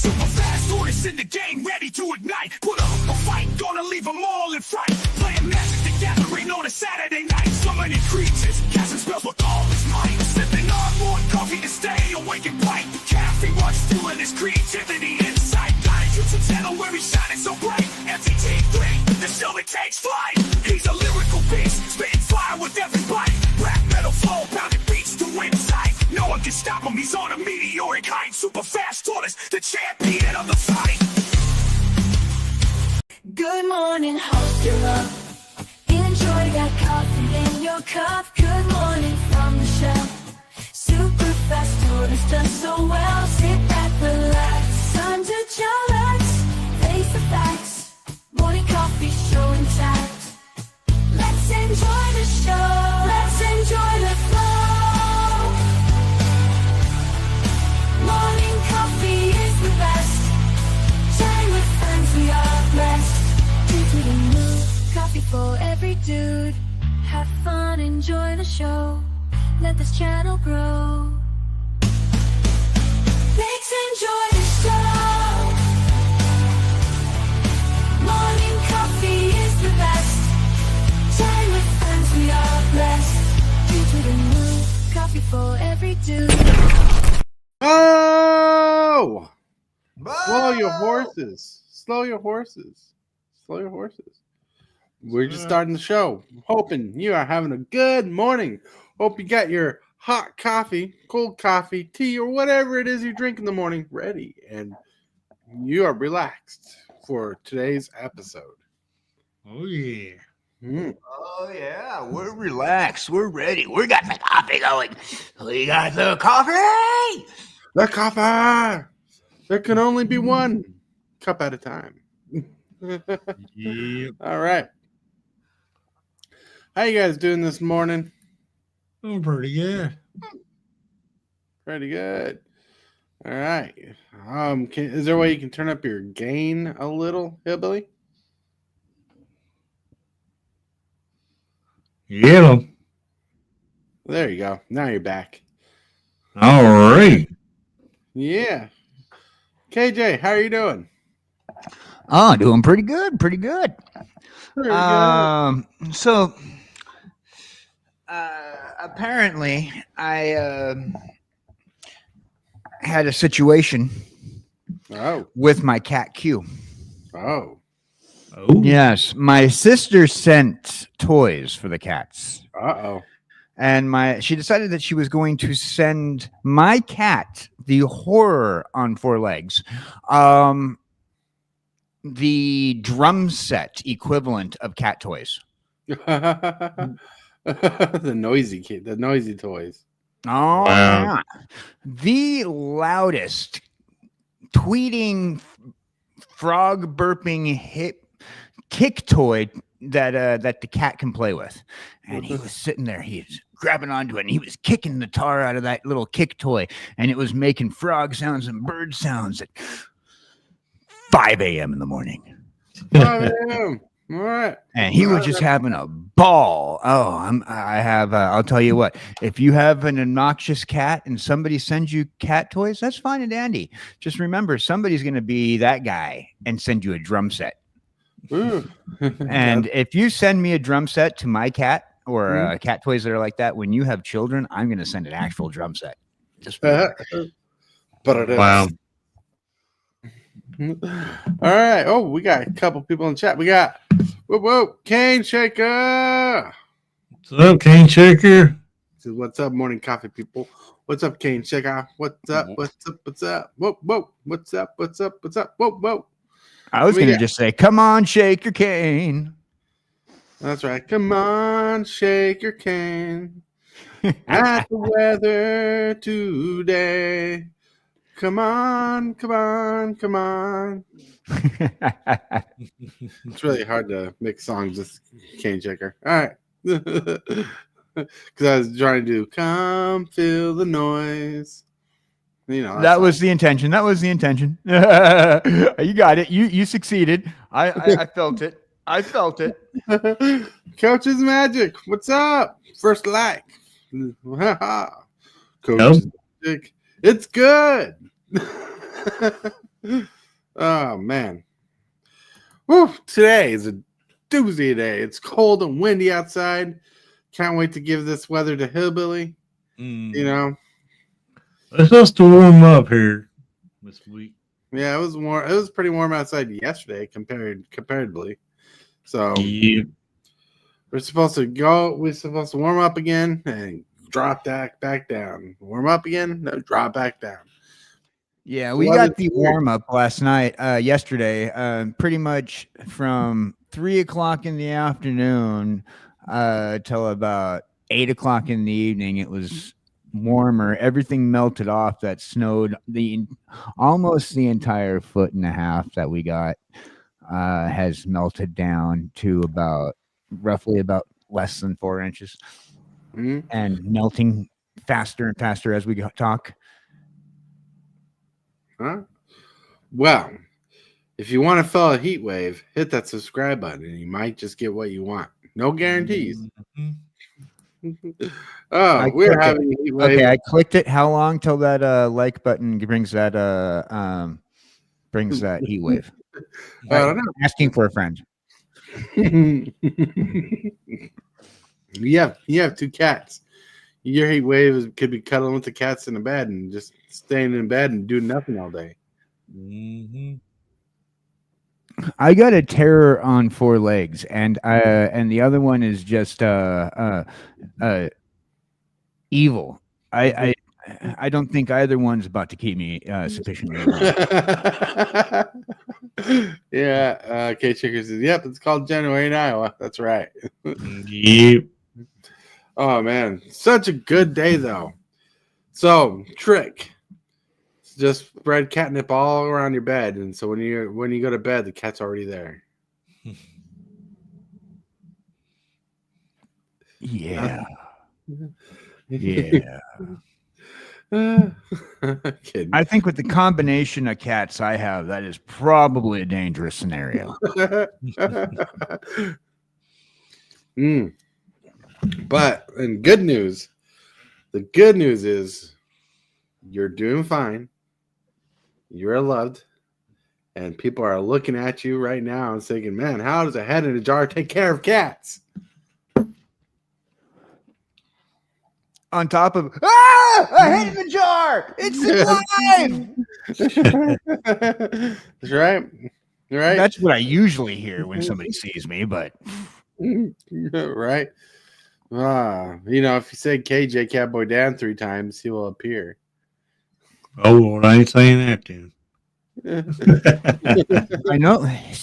Super fast tortoise in the game, ready to ignite. Put up a fight, gonna leave them all in fright. Playing Magic the Gathering on a Saturday night. Summoning creatures, casting spells with all his might. Sipping on more coffee to stay awake and bright. Caffeine rush stealing his creativity inside. Got a YouTube channel where he's shining so bright. MTT3, the show that takes flight. He's a lyrical beast, spitting fire with every bite. Black metal flow, pounding beats to insight. No one can stop him, he's on a meteoric height. Super fast tortoise, the champion of the fight. Good morning, hope you're up. Enjoy, got coffee in your cup. Good morning from the shelf. Super fast tortoise does so well. Sit back, relax, time to chillax. Face the facts, morning coffee show intact. Let's enjoy the show, let's enjoy the flow. Morning coffee is the best. Chatting with friends, we are blessed. Into the mood, coffee for every dude. Have fun, enjoy the show. Let this channel grow. Let's enjoy the show. Morning coffee is the best. Chatting with friends, we are blessed. Into the mood, coffee for every dude. Oh! Slow your horses. Slow your horses. Slow your horses. We're just starting the show. Hoping you are having a good morning. Hope you got your hot coffee, cold coffee, tea, or whatever it is you drink in the morning ready. And you are relaxed for today's episode. Oh, yeah. Oh, yeah. We're relaxed. We're ready. We got the coffee going. We got the coffee. The coffee! There can only be one cup at a time. Yep. All right. How you guys doing this morning? I'm pretty good. Pretty good. All right. Is there a way you can turn up your gain a little, Hillbilly? Yeah. There you go. Now you're back. All right. Yeah. KJ, how are you doing? Oh, doing pretty good. Pretty good. Pretty good. So, apparently, I had a situation Oh. with my cat Q. Oh. Oh. Yes, my sister sent toys for the cats. Uh-oh. And she decided that she was going to send my cat, the horror on four legs, the drum set equivalent of cat toys. The noisy toys. Oh, Wow. yeah. The loudest tweeting, frog burping hip kick toy that the cat can play with. And he was sitting there, he's grabbing onto it, and he was kicking the tar out of that little kick toy, and it was making frog sounds and bird sounds at 5 a.m. in the morning. Oh, yeah. All right. And he was just having a ball. Oh, I'll tell you what, if you have an obnoxious cat and somebody sends you cat toys, that's fine and dandy. Just remember, somebody's going to be that guy and send you a drum set. Ooh. And if you send me a drum set to my cat or cat toys that are like that, when you have children, I'm going to send an actual drum set. Just But it is. Wow. All right. Oh, we got a couple people in chat. We got Cane Shaker. What's up, Cane Shaker? Says, what's up, morning coffee people? What's up, Cane Shaker? What's up? What's up? What's up? Whoa, whoa. What's up? What's up? What's up? Whoa, whoa. I was going to just say, come on, shake your cane. That's right. Come on, shake your cane. At the weather today. Come on, come on, come on. It's really hard to make songs with Cane Shaker. All right. Because I was trying to do come feel the noise. You know, that was the intention. That was the intention. You got it. You succeeded. I felt it. I felt it. Coach's Magic. What's up? First like. Coach's Magic. It's good. Oh man. Woo, today is a doozy day. It's cold and windy outside. Can't wait to give this weather to Hillbilly. You know, It's supposed to warm up here this week. yeah, it was warm. It was pretty warm outside yesterday comparatively. So Yep. we're supposed to go. We're supposed to warm up again and drop back down. Warm up again, no, drop back down. Yeah, The we weather's got the weird. warm up yesterday, pretty much from 3 o'clock in the afternoon till about 8 o'clock in the evening. It was warmer. Everything melted off that snowed. Almost the entire 1.5 foot that we got has melted down to roughly about less than 4 inches, Mhm. and melting faster and faster as we talk. Huh? Well, if you want to feel a heat wave, hit that subscribe button and you might just get what you want. No guarantees. Mhm. Oh, we're clicked it. having a heat wave. Okay, I clicked it. How long till that like button brings that heat wave? I don't know. Asking for a friend. You have two cats. Your heat wave could be cuddling with the cats in the bed and just staying in bed and doing nothing all day. Mhm. I got a terror on 4 legs, and the other one is just evil. I don't think either one's about to keep me sufficiently warm. Yeah, K Chicker says, "Yep, it's called January in Iowa." That's right. Yep. Oh man, such a good day though. So trick, just spread catnip all around your bed, and so when you go to bed, the cat's already there. Yeah, yeah. Kidding. I think with the combination of cats I have, that is probably a dangerous scenario. But and good news, the good news is you're doing fine. You're loved, and people are looking at you right now and thinking, "Man, how does a head in a jar take care of cats?" On top of a head in the jar, it's alive. That's right. Right. That's what I usually hear when somebody sees me, but Right. If you say kjcowboydan 3 times, he will appear. Oh, Lord, I ain't saying that then. I know. I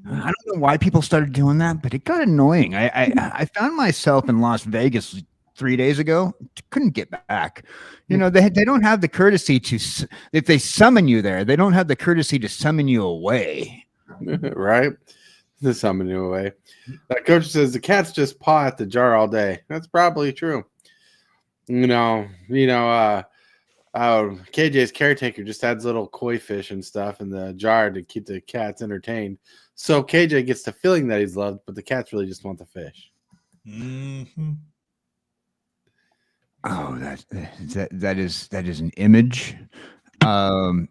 don't know why people started doing that, but it got annoying. I found myself in Las Vegas 3 days ago. Couldn't get back. They don't have the courtesy to, if they summon you there, they don't have the courtesy to summon you away. Right. To summon you away. That coach says the cats just paw at the jar all day. That's probably true. KJ's caretaker just adds little koi fish and stuff in the jar to keep the cats entertained. So KJ gets the feeling that he's loved, but the cats really just want the fish. Mm-hmm. Oh, that is an image, and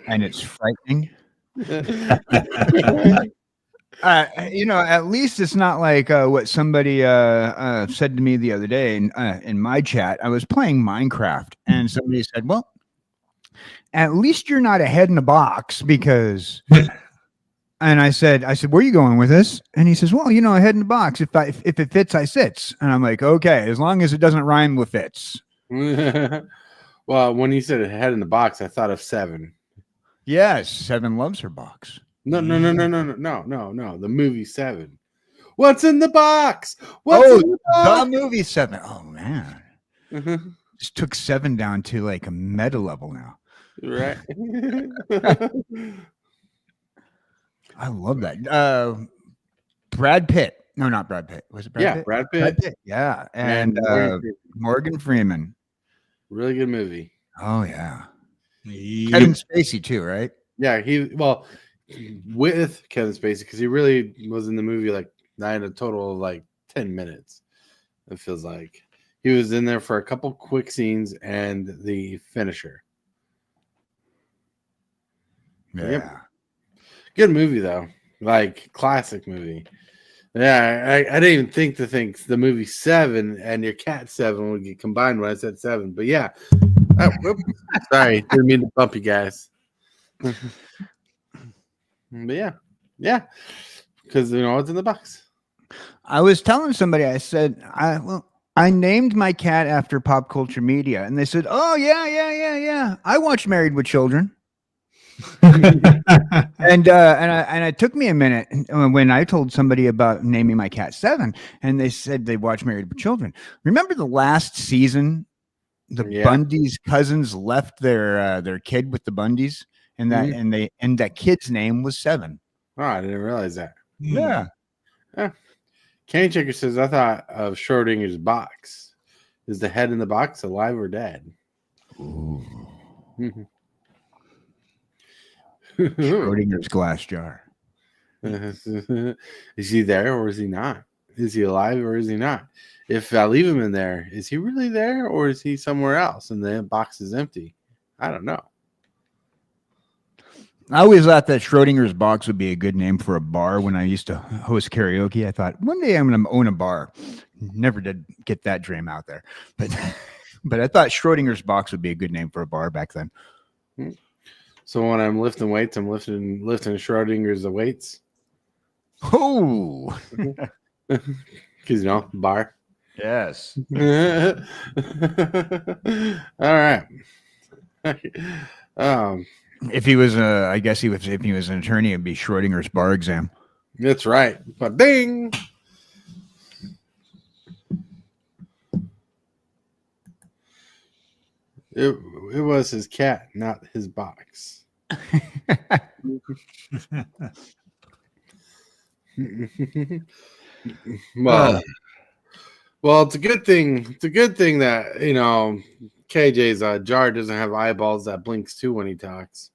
it's frightening. At least it's not like what somebody said to me the other day in my chat. I was playing Minecraft, and somebody said, "Well, at least you're not a head in a box because." And I said, "Where are you going with this?" And he says, "Well, a head in a box. If it fits, I sits." And I'm like, "Okay, as long as it doesn't rhyme with fits." Well, when you said a head in the box, I thought of Seven. Yes, Seven loves her box. No. The movie Seven. What's in the box? What's in the box? The movie Seven. Oh man, just took Seven down to like a meta level now. Right. I love that. Brad Pitt. No, not Brad Pitt. Was it Brad Pitt? Brad Pitt. Brad Pitt. Yeah, and Morgan Freeman. Really good movie. Oh yeah. Yep. Kevin Spacey too, right? Yeah, with Kevin Spacey, because he really was in the movie like a total of like 10 minutes. It feels like he was in there for a couple quick scenes and the finisher. Yeah. Yep. Good movie though, like classic movie. Yeah, I didn't even think the movie Seven and your cat Seven would get combined when I said seven, but yeah. Oh, whoop. Sorry, didn't mean to bump you guys. But yeah, because it's in the box. I was telling somebody, I said, I named my cat after pop culture media, and they said, "Oh yeah. I watched Married with Children." And I took me a minute when I told somebody about naming my cat Seven, and they said they watched Married with Children. Remember the last season, the Yeah. Bundy's cousins left their kid with the Bundys, and that kid's name was Seven. Oh, I didn't realize that. Yeah. Cane Checker says, I thought of Schrodinger's box. Is the head in the box alive or dead? Ooh. Schrodinger's Schrodinger's glass jar. Is he there or is he not? Is he alive or is he not? If I leave him in there, is he really there or is he somewhere else and the box is empty? I don't know. I always thought that Schrodinger's box would be a good name for a bar when I used to host karaoke. I thought one day I'm going to own a bar. Never did get that dream out there, but I thought Schrodinger's box would be a good name for a bar back then. So when I'm lifting weights, I'm lifting Schrodinger's weights. Oh, because bar. Yes. All right. If he was if he was an attorney, it'd be Schrodinger's bar exam. That's right. But ding. It was his cat, not his box. Well, it's a good thing. It's a good thing that KJ's jar doesn't have eyeballs that blinks too when he talks.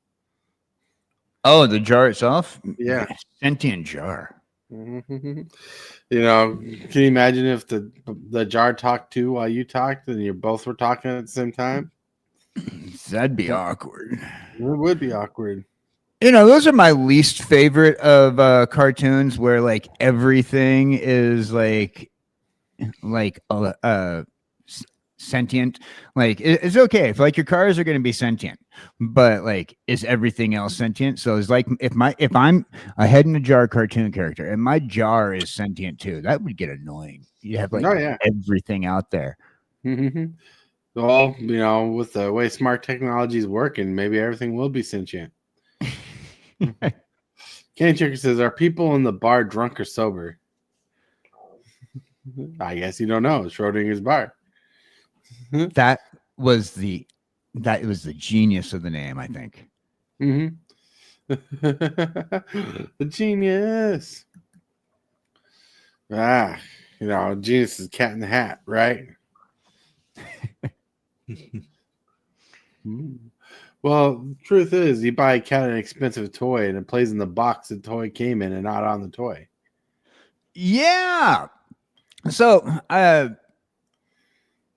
Oh, the jar itself? Yeah, sentient jar. Can you imagine if the jar talked too while you talked and you both were talking at the same time? That'd be awkward. It would be awkward. Those are my least favorite of cartoons where like everything is like sentient. Like it's okay if like your cars are going to be sentient, but like is everything else sentient? So it's like if I'm a head in a jar cartoon character and my jar is sentient too, that would get annoying. You have everything out there. Well, with the way smart technology is working, maybe everything will be sentient. Cane Checker says, are people in the bar drunk or sober? I guess you don't know. Schrodinger's bar. That was the genius of the name, I think. The genius. Genius is Cat in the Hat, right? Well, the truth is, you buy a cat an expensive toy and it plays in the box the toy came in and not on the toy. Yeah. So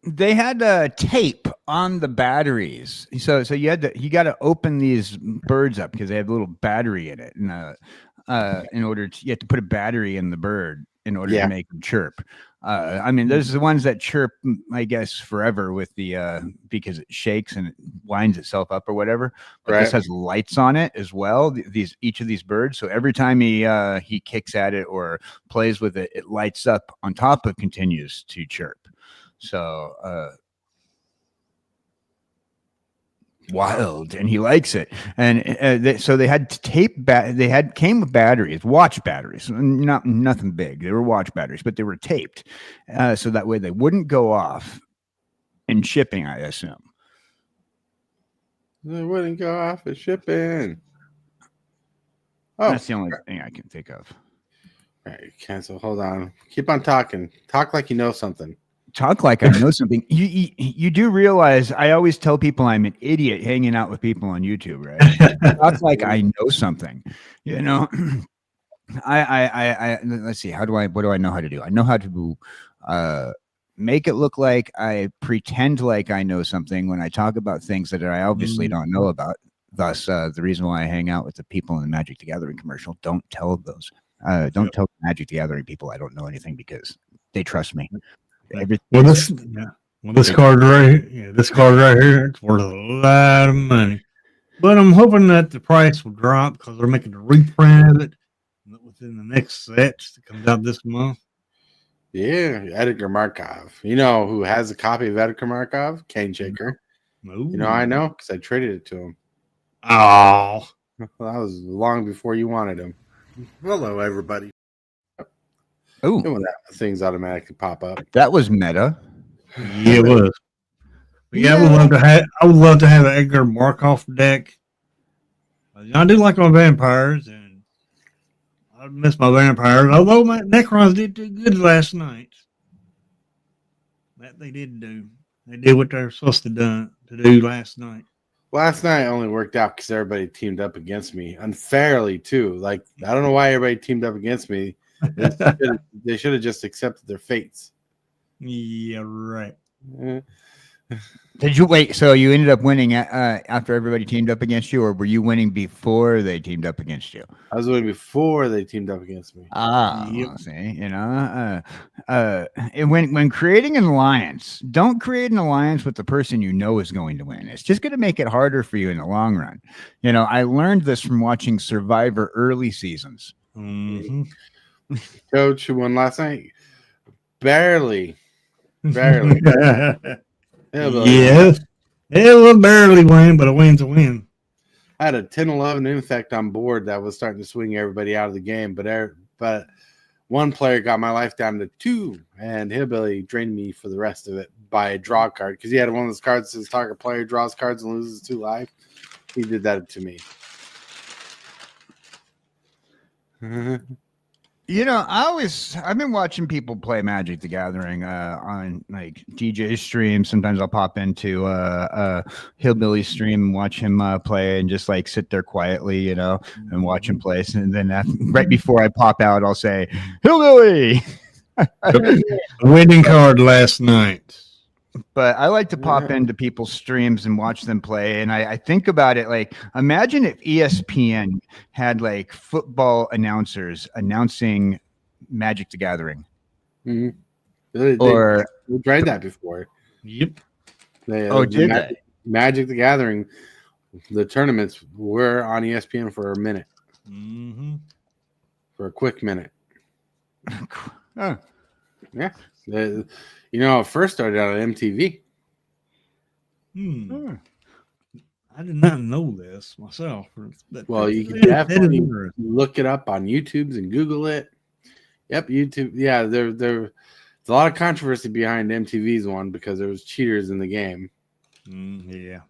they had tape on the batteries. So you got to open these birds up because they have a little battery in it, and you have to put a battery in the bird in order to make them chirp. There's the ones that chirp, I guess, forever with the because it shakes and it winds itself up or whatever. But this has lights on it as well. Each of these birds. So every time he kicks at it or plays with it, it lights up on top of continues to chirp. So wild, and he likes it. And so they had tape. Came with batteries, watch batteries, nothing big. They were watch batteries, but they were taped, so that way they wouldn't go off in shipping. I assume they wouldn't go off in shipping. Oh, that's the only thing I can think of. All right, cancel. Hold on. Keep on talking. Talk like you know something. Talk like I know something. You do realize I always tell people I'm an idiot hanging out with people on YouTube, right? Talk like I know something. I let's see. What do I know how to do? I know how to make it look like I pretend like I know something when I talk about things that I obviously don't know about. Thus, the reason why I hang out with the people in the Magic the Gathering commercial. Don't tell those. Don't tell the Magic the Gathering people I don't know anything because they trust me. Well, this card right, this card right here, it's worth a lot of money. But I'm hoping that the price will drop because they're making a reprint of it within the next set that comes out this month. Yeah, Edgar Markov. You know who has a copy of Edgar Markov? Kane Shaker. Ooh. You know, I know because I traded it to him. Oh, Well, that was long before you wanted him. Hello, everybody. Oh, When that things automatically pop up. that was meta. yeah, it was. But yeah, I would love to have an Edgar Markov deck. I do like my vampires, and I miss my vampires. Although my Necrons did do good last night. That they did do. They did what they were supposed to do last night. Last night only worked out because everybody teamed up against me unfairly too. Like I don't know why everybody teamed up against me. They should have just accepted their fates. Yeah, right. Did you wait? So you ended up winning after everybody teamed up against you, or were you winning before they teamed up against you? I was winning before they teamed up against me. Yep. See, and when creating an alliance, don't create an alliance with the person you know is going to win. It's just going to make it harder for you in the long run. You know, I learned this from watching Survivor early seasons. Mm-hmm. Coach, who won last night? Barely. Hillbilly. Yes. It will barely win, but a win's a win. I had a 10-11 infect on board that was starting to swing everybody out of the game, but one player got my life down to 2, and Hillbilly drained me for the rest of it by a draw card because he had one of those cards that says target player draws cards and loses 2 life. He did that to me. You know, I've been watching people play Magic the Gathering on like DJ streams. Sometimes I'll pop into Hillbilly stream and watch him play and just like sit there quietly, you know, and watch him play. And then right before I pop out, I'll say, Hillbilly! Winning card last night. But I like to pop into people's streams and watch them play. And I think about it like, imagine if ESPN had like football announcers announcing Magic the Gathering. Mm-hmm. They tried that before. Yep. Magic the Gathering, the tournaments were on ESPN for a minute. Mm-hmm. For a quick minute. Oh. Yeah. You know, it first started out on MTV. I did not know this myself. Well, you can definitely look it up on YouTube and Google it. Yep, YouTube. Yeah, there's a lot of controversy behind MTV's one because there was cheaters in the game. Yeah.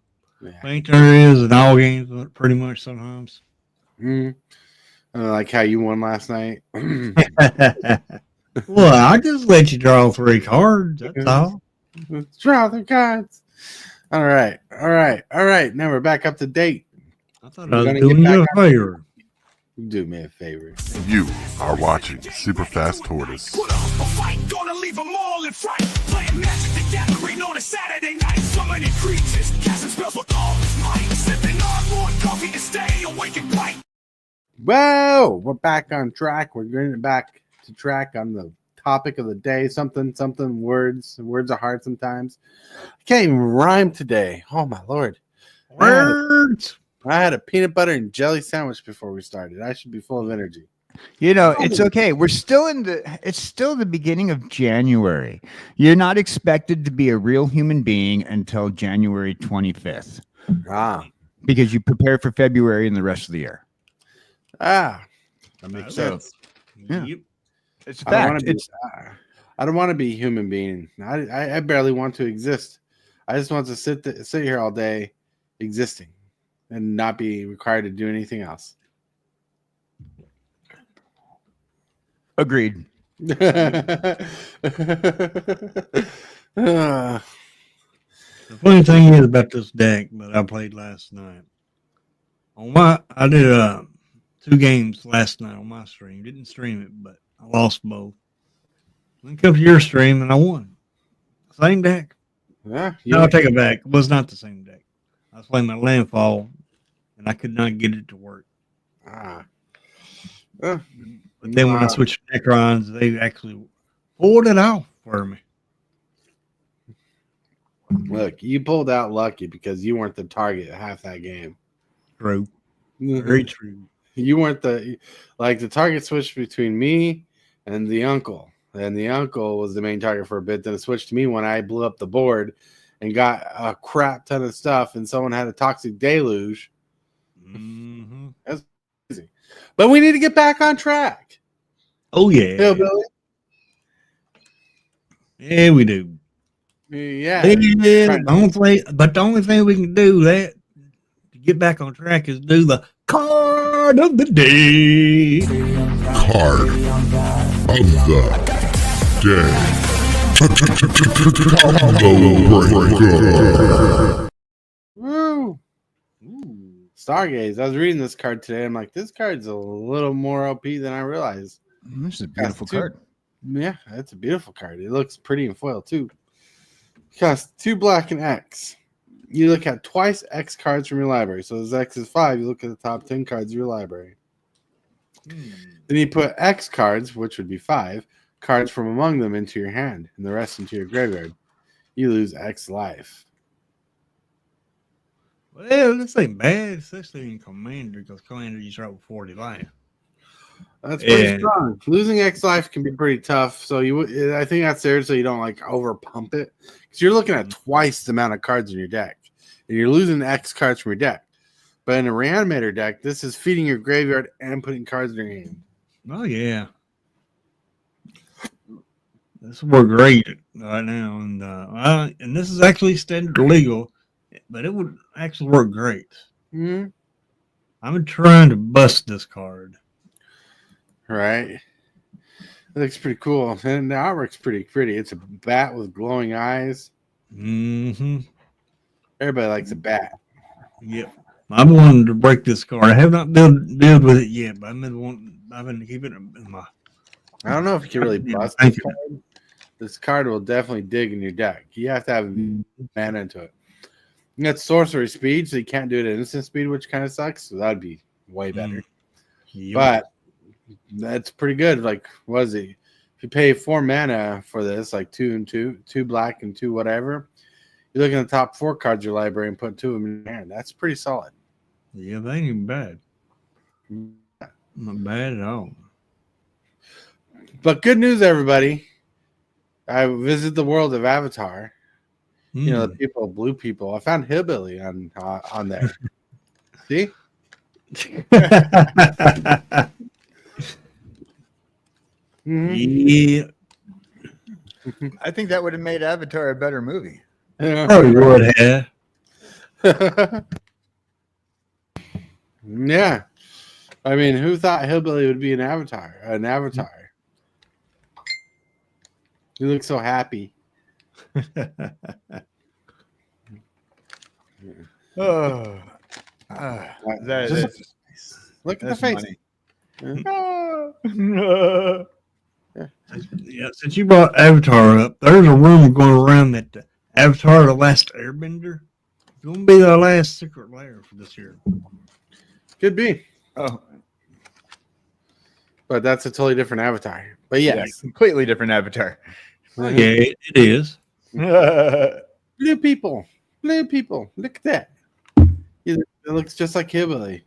I think there is in all games, pretty much sometimes. Like how you won last night. Well, I just let you draw 3 cards. That's all. Draw the cards. All right. Now we're back up to date. I thought I was doing you a favor. Do me a favor. You are watching Super Fast Tortoise. Put up a fight, gonna leave them all in fright. Playing Magic the Gathering on a Saturday night. Summoning creatures, casting spells with all his might. Sipping on more coffee to stay awake and bright. Well, we're back on track. We're getting back to track on the topic of the day. Something words are hard sometimes. I can't even rhyme today. Oh my lord. Words. I had a peanut butter and jelly sandwich before we started. I should be full of energy. You know, it's okay. It's still the beginning of January. You're not expected to be a real human being until January 25th. Because you prepare for February and the rest of the year. That makes sense. Yeah. Yep. It's a fact. I don't want to be a human being. I barely want to exist. I just want to sit here all day existing and not be required to do anything else. Agreed. The funny thing is about this deck that I played last night. I did 2 games last night on my stream. Didn't stream it, but I lost both. Then come to your stream and I won. Same deck. Yeah. No, I'll take it back. It was not the same deck. I was playing my landfall, and I could not get it to work. Ah. But then when I switched to Necrons, they actually pulled it off for me. Look, you pulled out lucky because you weren't the target half that game. True. Very true. You weren't the target switched between me and the uncle. And the uncle was the main target for a bit. Then it switched to me when I blew up the board and got a crap ton of stuff, and someone had a toxic deluge. Mm-hmm. That's crazy. But we need to get back on track. Oh, yeah. Hillbilly. Yeah, we do. Yeah. The only thing we can do that to get back on track is do the card of the day. Card of the day. Woo. Ooh. Stargaze. I was reading this card today. I'm like, this card's a little more OP than I realized. This is a beautiful card. Yeah, that's a beautiful card. It looks pretty in foil too. It costs 2 black and X. You look at twice X cards from your library. So as X is 5, you look at the top 10 cards of your library. Then you put X cards, which would be 5, cards from among them into your hand, and the rest into your graveyard. You lose X life. Well, this ain't bad, especially in Commander, because Commander you start with 40 life. That's pretty strong. Losing X life can be pretty tough. So I think that's there so you don't like over pump it, because you're looking at twice the amount of cards in your deck, and you're losing X cards from your deck. But in a Reanimator deck, this is feeding your graveyard and putting cards in your hand. Oh yeah, this will work great right now, and this is actually standard legal, but it would actually work great. Mm-hmm. I'm trying to bust this card. Right. It looks pretty cool. And the artwork's pretty pretty. It's a bat with glowing eyes. Mm-hmm. Everybody likes a bat. Yep. I've wanted to break this card. I have not build with it yet, but I've been keeping it in my. I don't know if you can really bust this card. This card will definitely dig in your deck. You have to have mana into it. You got sorcery speed, so you can't do it at instant speed, which kind of sucks. So that'd be way better. Yep. But that's pretty good. Like, what is it? If you pay 4 mana for this, like 2 and 2, 2 black and 2 whatever, you're looking at the top 4 cards of your library and put 2 of them in your hand. That's pretty solid. Yeah, they ain't even bad. Not bad at all. But good news, everybody. I visited the world of Avatar. You know, the people, blue people. I found Hillbilly on there. See? Yeah. I think that would have made Avatar a better movie. Probably would have. Yeah. I mean, who thought Hillbilly would be an Avatar? He looks so happy. Oh, Look at the face. Yeah, since you brought Avatar up, there's a rumor going around that the Avatar: The Last Airbender is going to be the last secret lair for this year. Could be. Oh, but that's a totally different Avatar. But yes, yeah, completely different Avatar. Yeah, it is. Blue people. Look at that. It looks just like Hillbilly.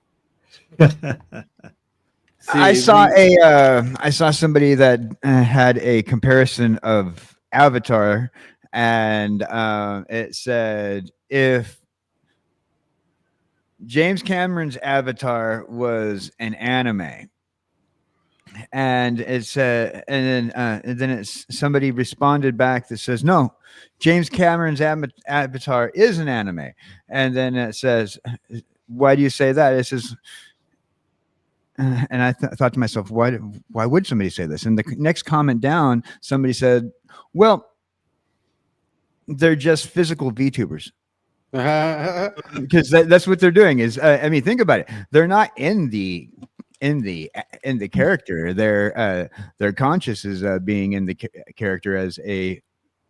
I saw somebody that had a comparison of Avatar, and it said if James Cameron's Avatar was an anime, and it said, and then it's somebody responded back that says no, James Cameron's Avatar is an anime, and then it says, why do you say that? It says. And I thought to myself, why would somebody say this? And the next comment down, somebody said, well, they're just physical VTubers. Because that's what they're doing is, I mean, think about it. They're not in the character. Their conscious is being in the character as a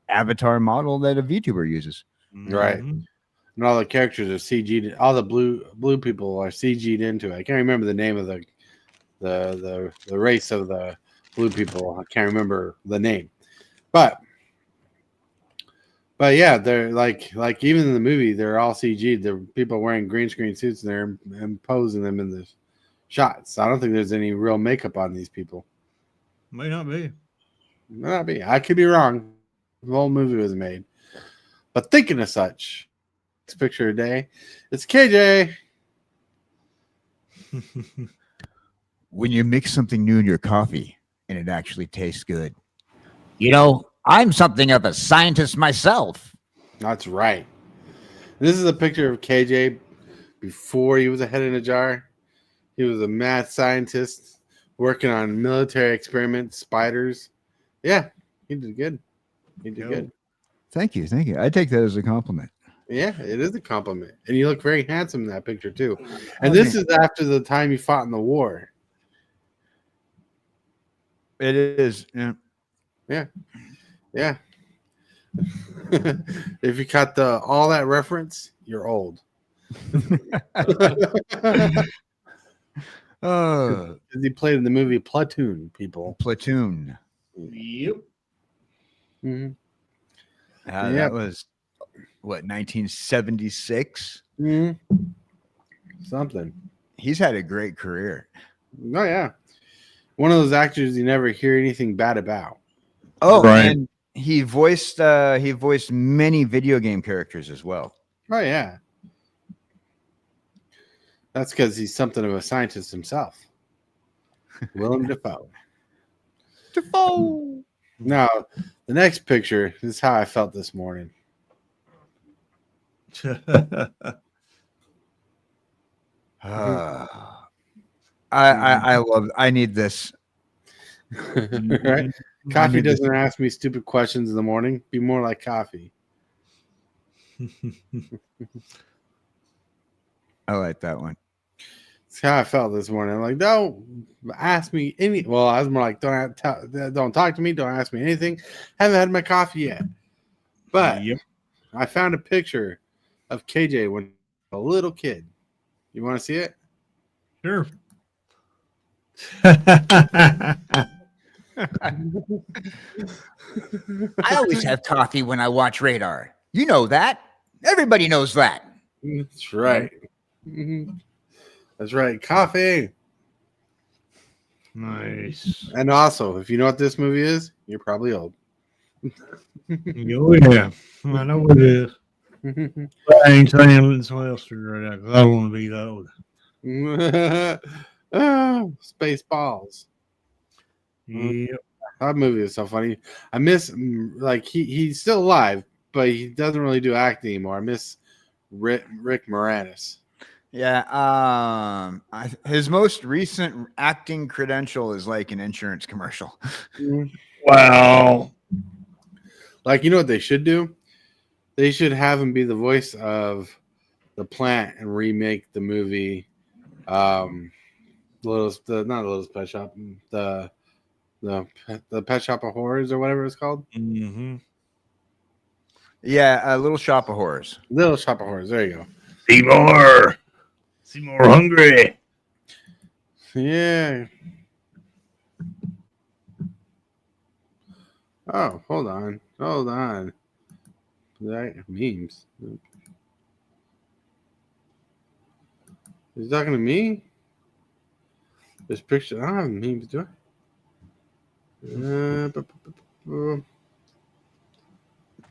avatar model that a VTuber uses. Right. and all the characters are CG'd. All the blue people are CG'd into it. I can't remember the name of the race of the blue people. I can't remember the name, but yeah, they're like even in the movie, they're all CG'd. They're people wearing green screen suits and they're imposing them in the shots. I don't think there's any real makeup on these people. May not be. May not be. I could be wrong. The whole movie was made. But thinking of such, next picture of the day, it's KJ. When you mix something new in your coffee and it actually tastes good. You know, I'm something of a scientist myself. That's right. This is a picture of KJ before he was a head in a jar. He was a mad scientist working on military experiments, spiders. Yeah, he did good. He did good. Thank you. Thank you. I take that as a compliment. Yeah, it is a compliment. And you look very handsome in that picture, too. And this is after the time you fought in the war. It is. Yeah. Yeah. Yeah. If you got all that reference, you're old. He played in the movie Platoon, people. Platoon. Yep. Mm-hmm. That was what, 1976? Mm-hmm. Something. He's had a great career. Oh yeah, one of those actors you never hear anything bad about. Oh, right. And he voiced many video game characters as well. Oh yeah, that's because he's something of a scientist himself. Willem Dafoe. Defoe. Now, the next picture is how I felt this morning. I need this. Right? Coffee doesn't ask me stupid questions in the morning. Be more like coffee. I like that one. That's how I felt this morning. I'm like, don't ask me any. Well, I was more like, don't talk to me. Don't ask me anything. Haven't had my coffee yet. But I found a picture of KJ when a little kid. You want to see it? Sure. I always have coffee when I watch Radar. You know that. Everybody knows that. That's right. Mm-hmm. That's right. Coffee. Nice. And also, if you know what this movie is, you're probably old. Oh, yeah. I know what it is. But I ain't saying somebody else figure it out because I don't want to be that old. Space Balls. Yep. That movie is so funny. I miss, like, he's still alive, but he doesn't really do acting anymore. I miss Rick Moranis. Yeah. His most recent acting credential is like an insurance commercial. Wow. Like, you know what they should do? They should have him be the voice of the plant and remake the movie, not Littlest Pet Shop, the Pet Shop of Horrors or whatever it's called. Mm-hmm. Yeah, Little Shop of Horrors. Little Shop of Horrors. There you go. Seymour hungry. Yeah. Oh, hold on. That memes. Is he talking to me? This picture. I don't have memes, do I?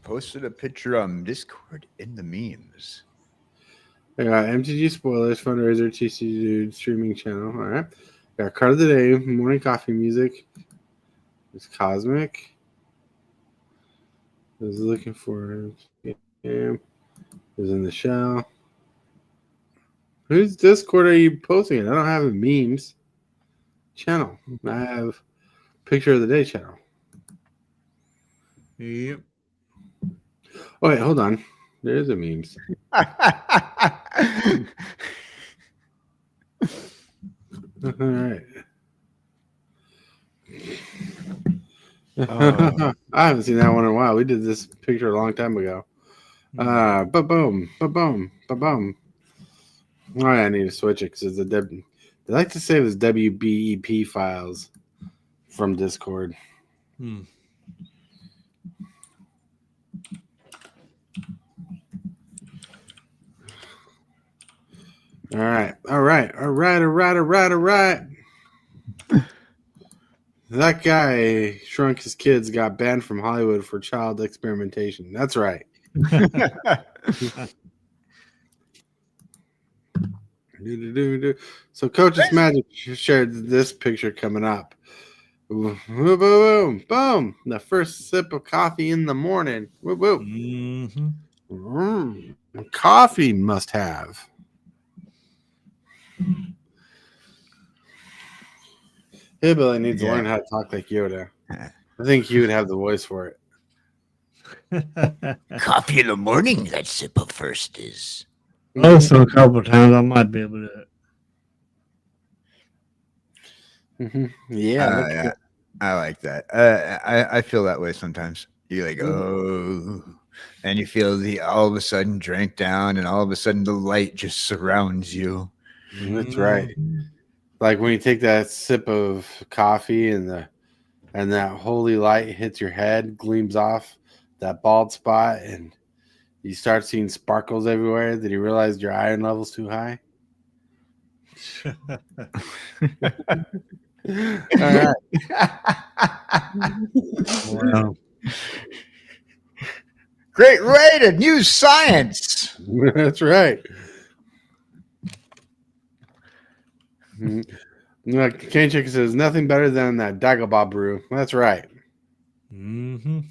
Posted a picture on Discord in the memes. Got MTG Spoilers, Fundraiser, TC Dude, streaming channel. All right. Got Card of the Day, Morning Coffee Music. It's Cosmic. I was looking for it. Is in the shell. Whose Discord are you posting it? I don't have a memes channel. I have Picture of the Day channel. Yep. Oh, wait, hold on. There is a memes. All right. I haven't seen that one in a while. We did this picture a long time ago. Ba-boom, ba-boom, ba-boom. Oh, yeah, I need to switch it because it's a they like to save as WBEP files from Discord. Hmm. All right. That guy shrunk his kids, got banned from Hollywood for child experimentation. That's right. So Coach's Magic shared this picture coming up. Boom, boom, boom, boom. The first sip of coffee in the morning. Whoop, whoop. Mm-hmm. Coffee must have. Hillbilly needs to learn how to talk like Yoda. I think he would have the voice for it. Coffee in the morning. That sip of first is. Also, a couple of times I might be able to. Yeah, look Yeah, at I like that. I feel that way sometimes. You're like, oh, and you feel the all of a sudden drink down, and all of a sudden the light just surrounds you. That's right. Like when you take that sip of coffee and that holy light hits your head, gleams off that bald spot, and you start seeing sparkles everywhere. Did you realize your iron level's too high? All right. Wow. Great way to use science. That's right. Cane Chicken says nothing better than that Dagobah brew. That's right. Mm-hmm.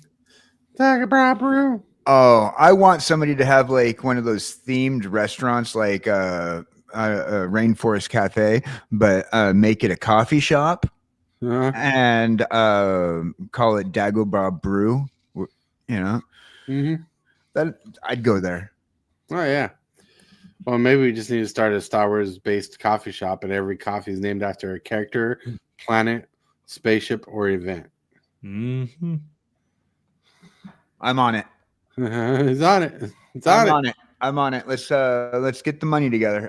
Dagobah brew. Oh, I want somebody to have like one of those themed restaurants, like a Rainforest Cafe, but make it a coffee shop and call it Dagobah Brew. You know, that I'd go there. Oh yeah. Well, maybe we just need to start a Star Wars based coffee shop, and every coffee is named after a character, planet, spaceship, or event. Mm-hmm. I'm on it. He's on it. It's I'm on on it. I'm on it. Let's get the money together.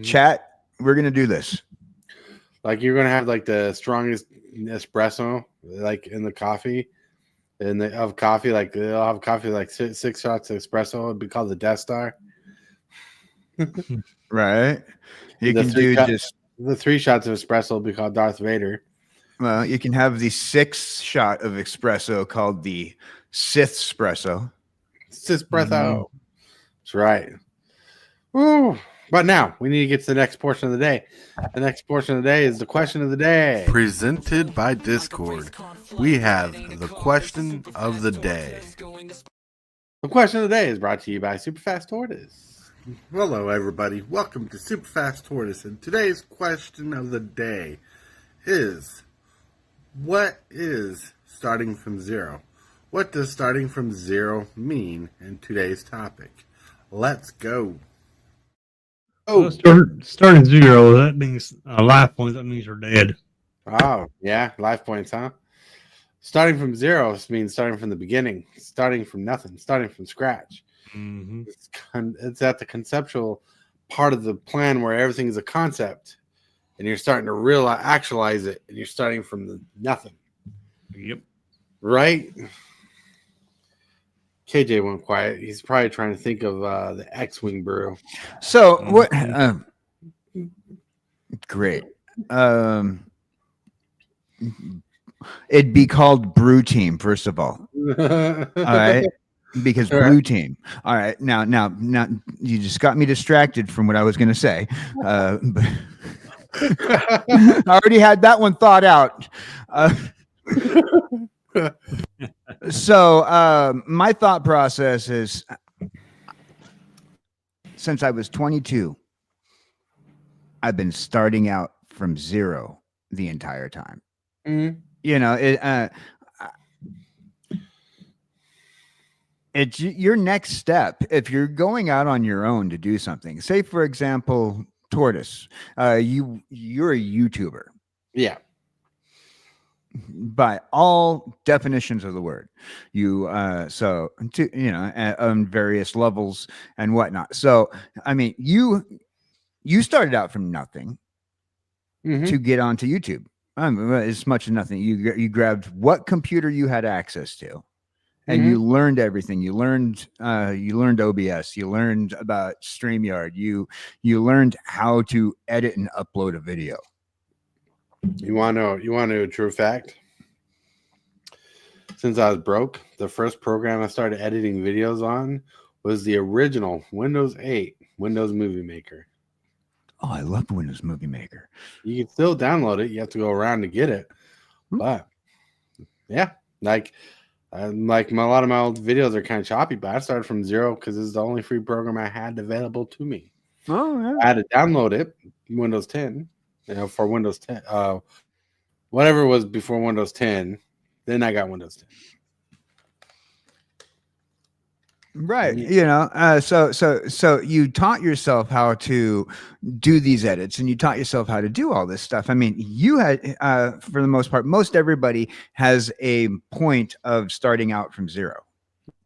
Chat, we're gonna do this. Like you're gonna have like the strongest espresso, like in the coffee, of coffee. Like they'll have coffee like six shots of espresso. It'd be called the Death Star. Right. You The can do just the 3 shots of espresso will be called Darth Vader. well, you can have the 6 shot of espresso called the Sith espresso. Espresso. That's right. Woo. But now we need to get to the next portion of the day. The next portion of the day is the question of the day. Presented by Discord. We have the question of the day. The question of the day is brought to you by Superfast Tortoise. Hello, everybody. Welcome to Superfast Tortoise. And today's question of the day is, what is starting from zero? What does starting from zero mean in today's topic? Let's go. Oh, starting zero. That means life points. That means you're dead. Oh, yeah. Life points, huh? Starting from zero means starting from the beginning, starting from nothing, starting from scratch. Mm-hmm. It's at the conceptual part of the plan where everything is a concept and you're starting to actualize it, and you're starting from the nothing. Yep. Right? KJ went quiet. He's probably trying to think of the X-Wing brew. So what? Great. It'd be called Brew Team, first of all. All right. Because Blue Team. All right. Now, you just got me distracted from what I was going to say. But I already had that one thought out. So my thought process is, since I was 22, I've been starting out from zero the entire time. Mm-hmm. You know, it's your next step. If you're going out on your own to do something, say, for example, Tortoise, you're a YouTuber. Yeah. by all definitions of the word. You so to on various levels and whatnot. So I mean, you started out from nothing Mm-hmm. to get onto YouTube. As much as nothing. You grabbed what computer you had access to, and you learned everything. You learned OBS. You learned about StreamYard. You learned how to edit and upload a video. You want to know a true fact? Since I was broke, the first program I started editing videos on was the original Windows 8 Windows Movie Maker. Oh, I love Windows Movie Maker. You can still download it. You have to go around to get it. But yeah, like a lot of my old videos are kind of choppy, but I started from zero because this is the only free program I had available to me. Oh, yeah. I had to download it, Windows 10, for Windows 10, whatever was before Windows 10. Then I got Windows 10. Right. So you taught yourself how to do these edits, and you taught yourself how to do all this stuff. I mean, you had, for the most part, most everybody has a point of starting out from zero.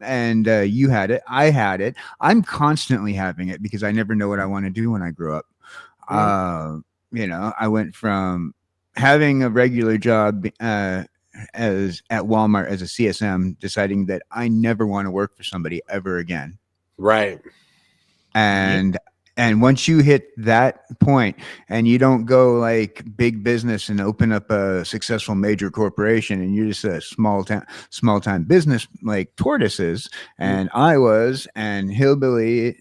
And you had it. I had it. I'm constantly having it because I never know what I want to do when I grow up. I went from having a regular job as at Walmart as a CSM, deciding that I never want to work for somebody ever again. Right. And once you hit that point and you don't go like big business and open up a successful major corporation, and you're just a small time business like Tortoise is, and I was, and Hillbilly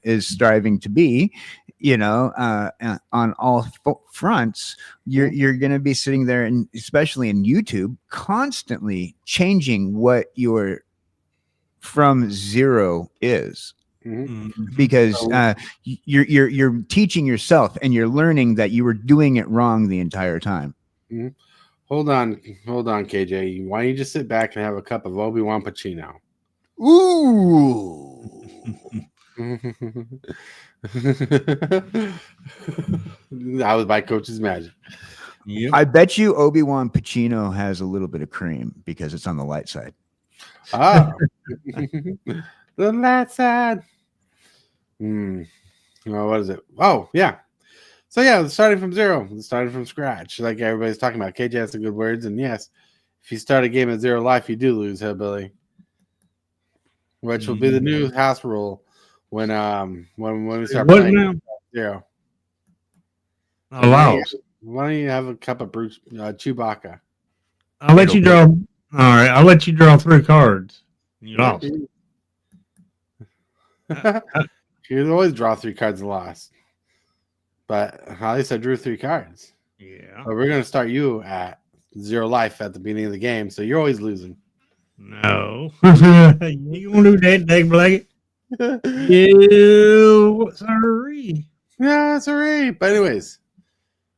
is striving to be, on all fronts, you're going to be sitting there, and especially in YouTube, constantly changing what your from zero is. Because you're teaching yourself, and you're learning that you were doing it wrong the entire time. Hold on, KJ. Why don't you just sit back and have a cup of Obi-Wan Pacino? Ooh. That was by Coach's magic. Yep. I bet you Obi-Wan Pacino has a little bit of cream because it's on the light side. Ah, the light side. What is it? Oh, yeah. So yeah, starting from zero, starting from scratch, like everybody's talking about. KJ has some good words, and yes, if you start a game at zero life, you do lose, Hillbilly. Which will be the new house rule when we start playing now? zero. Allow. Why don't you have a cup of Bruce Chewbacca? I'll let you draw. All right, I'll let you draw 3 cards. You lost. You always draw 3 cards and lost. But at least I drew 3 cards. Yeah. But we're gonna start you at 0 life at the beginning of the game, so you're always losing. No. You want to do that, Dag Blackett? You, sorry. Yeah, sorry. But anyways,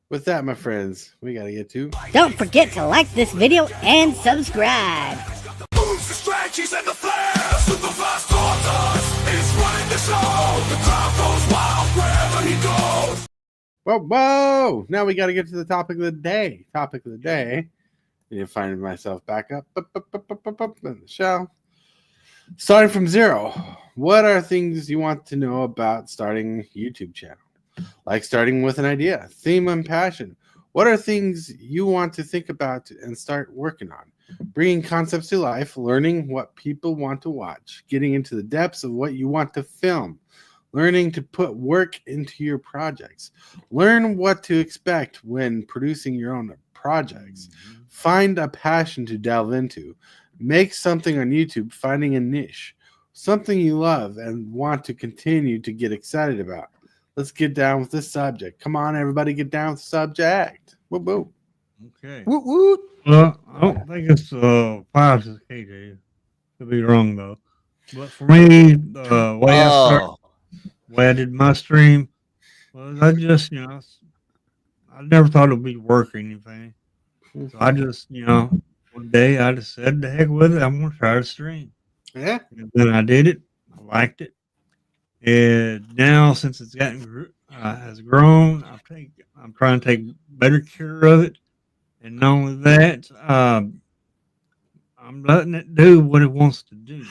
with that, my friends, we gotta get to. Don't forget to like this video and subscribe. The moves, the strategies, and the flair. Superfast Tortoise is running the show. The crowd goes wild wherever he goes. Whoa! Now we gotta get to the topic of the day. Topic of the day. I need to find myself back up in the show. Starting from zero. What are things you want to know about starting a YouTube channel? Like starting with an idea, theme, and passion. What are things you want to think about and start working on? Bringing concepts to life, learning what people want to watch, getting into the depths of what you want to film, learning to put work into your projects, learn what to expect when producing your own projects, find a passion to delve into, make something on YouTube, finding a niche, something you love and want to continue to get excited about. Let's get down with this subject. Come on, everybody, get down with the subject. Woo woo. Okay. Woot woot. Well, I don't think it's 5 to KJ. Could be wrong though. But for me, the way I did my stream was I just, I never thought it would be work or anything. So I just, one day I just said, the heck with it, I'm going to try to stream. Yeah. And then I did it. I liked it. And now, since it's has grown, I'm trying to take better care of it. And not only that, I'm letting it do what it wants to do.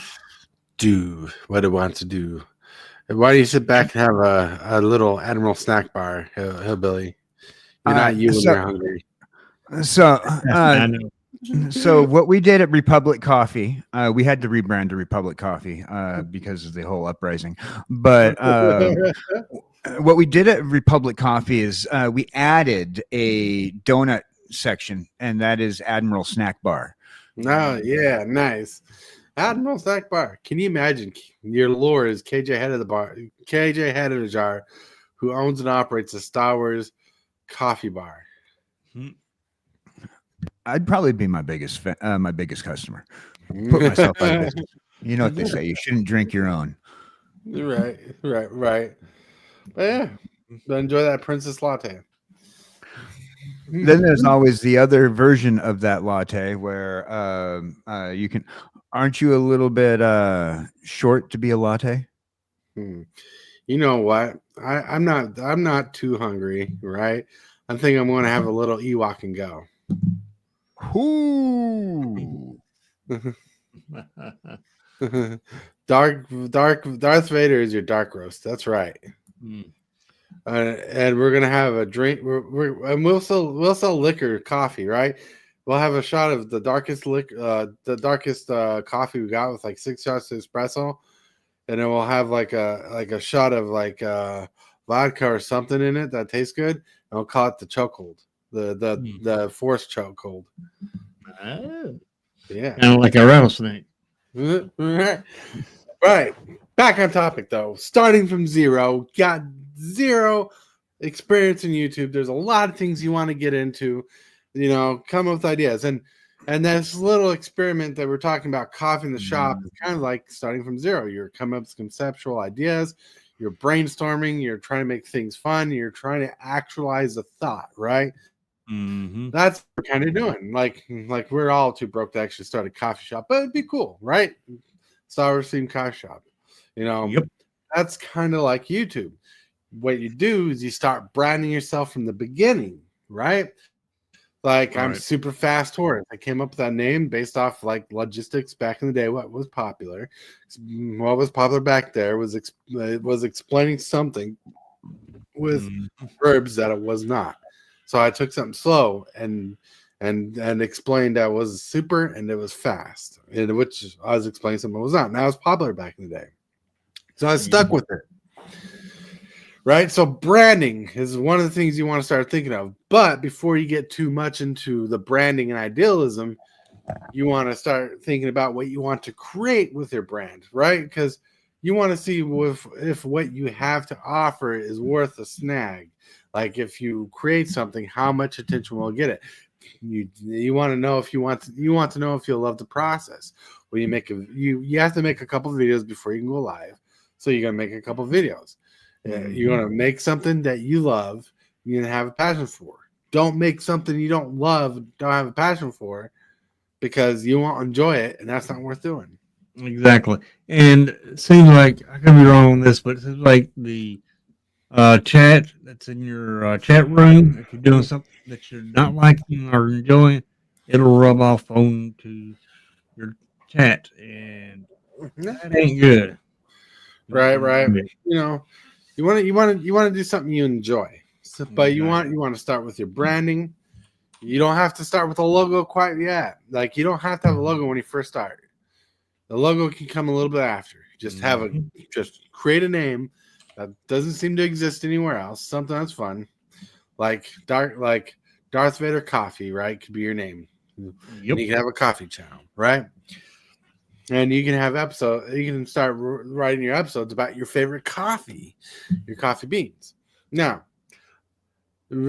Do what it wants to do. And why do you sit back and have a little Admiral snack bar, Hillbilly? You're not you when you're hungry. So, I know. so what we did at Republic Coffee, we had to rebrand to Republic Coffee because of the whole uprising. But what we did at Republic Coffee is we added a donut section, and that is Admiral Snack Bar. No, yeah, nice. Admiral snack bar. Can you imagine? Your lure is KJ head of the bar, KJ head of the jar, who owns and operates a Star Wars coffee bar. I'd probably be my biggest customer. Put myself out of business. You know what they say: you shouldn't drink your own. Right. But yeah, enjoy that princess latte. Then there's always the other version of that latte where you can. Aren't you a little bit short to be a latte? You know what? I'm not too hungry, right? I think I'm going to have a little Ewok and go. Ooh. Darth Vader is your dark roast. That's right. And we're gonna have a drink. And we'll sell liquor, coffee, right? We'll have a shot of the darkest coffee we got with like 6 shots of espresso, and then we'll have like a shot of like vodka or something in it that tastes good, and we'll call it the chokehold, the forced chokehold. Oh. Yeah, Kind of like a rattlesnake. Right. Back on topic though. Starting from zero, got zero experience in YouTube. There's a lot of things you want to get into. Come up with ideas. And this little experiment that we're talking about, coffee in the shop, is kind of like starting from zero. You're coming up with conceptual ideas, you're brainstorming, you're trying to make things fun, you're trying to actualize a thought, right? That's what we're kind of doing. Like we're all too broke to actually start a coffee shop, but it'd be cool, right? Star Wars themed coffee shop. Yep. That's kind of like YouTube. What you do is you start branding yourself from the beginning, right? Like I'm super fast horse. I came up with that name based off like logistics back in the day. What was popular? What was popular back there was explaining something with verbs that it was not. So I took something slow and explained that it was super and it was fast, in which I was explaining something that was not. Now it's popular back in the day, so I stuck with it. Right. So branding is one of the things you want to start thinking of. But before you get too much into the branding and idealism, you want to start thinking about what you want to create with your brand, right? Because you want to see if what you have to offer is worth a snag. Like if you create something, how much attention will get it? You want to know if you want to know if you'll love the process. When you make you have to make a couple of videos before you can go live. So you're gonna make a couple of videos. You're going to make something that you love, you're going to have a passion for. Don't make something you don't love, don't have a passion for, because you won't enjoy it, and that's not worth doing. Exactly. And it seems like, I could be wrong on this, but it seems like the chat that's in your chat room, if you're doing something that you're not liking or enjoying, it'll rub off onto your chat, and that ain't good. Right. You want to do something you enjoy, but you want to start with your branding. You don't have to start with a logo quite yet. Like you don't have to have a logo when you first start. The logo can come a little bit after. Just create a name that doesn't seem to exist anywhere else. Something that's fun, like Darth Vader Coffee, right? Could be your name. Yep. You can have a coffee channel, right? And you can have you can start writing your episodes about your favorite coffee, your coffee beans. Now,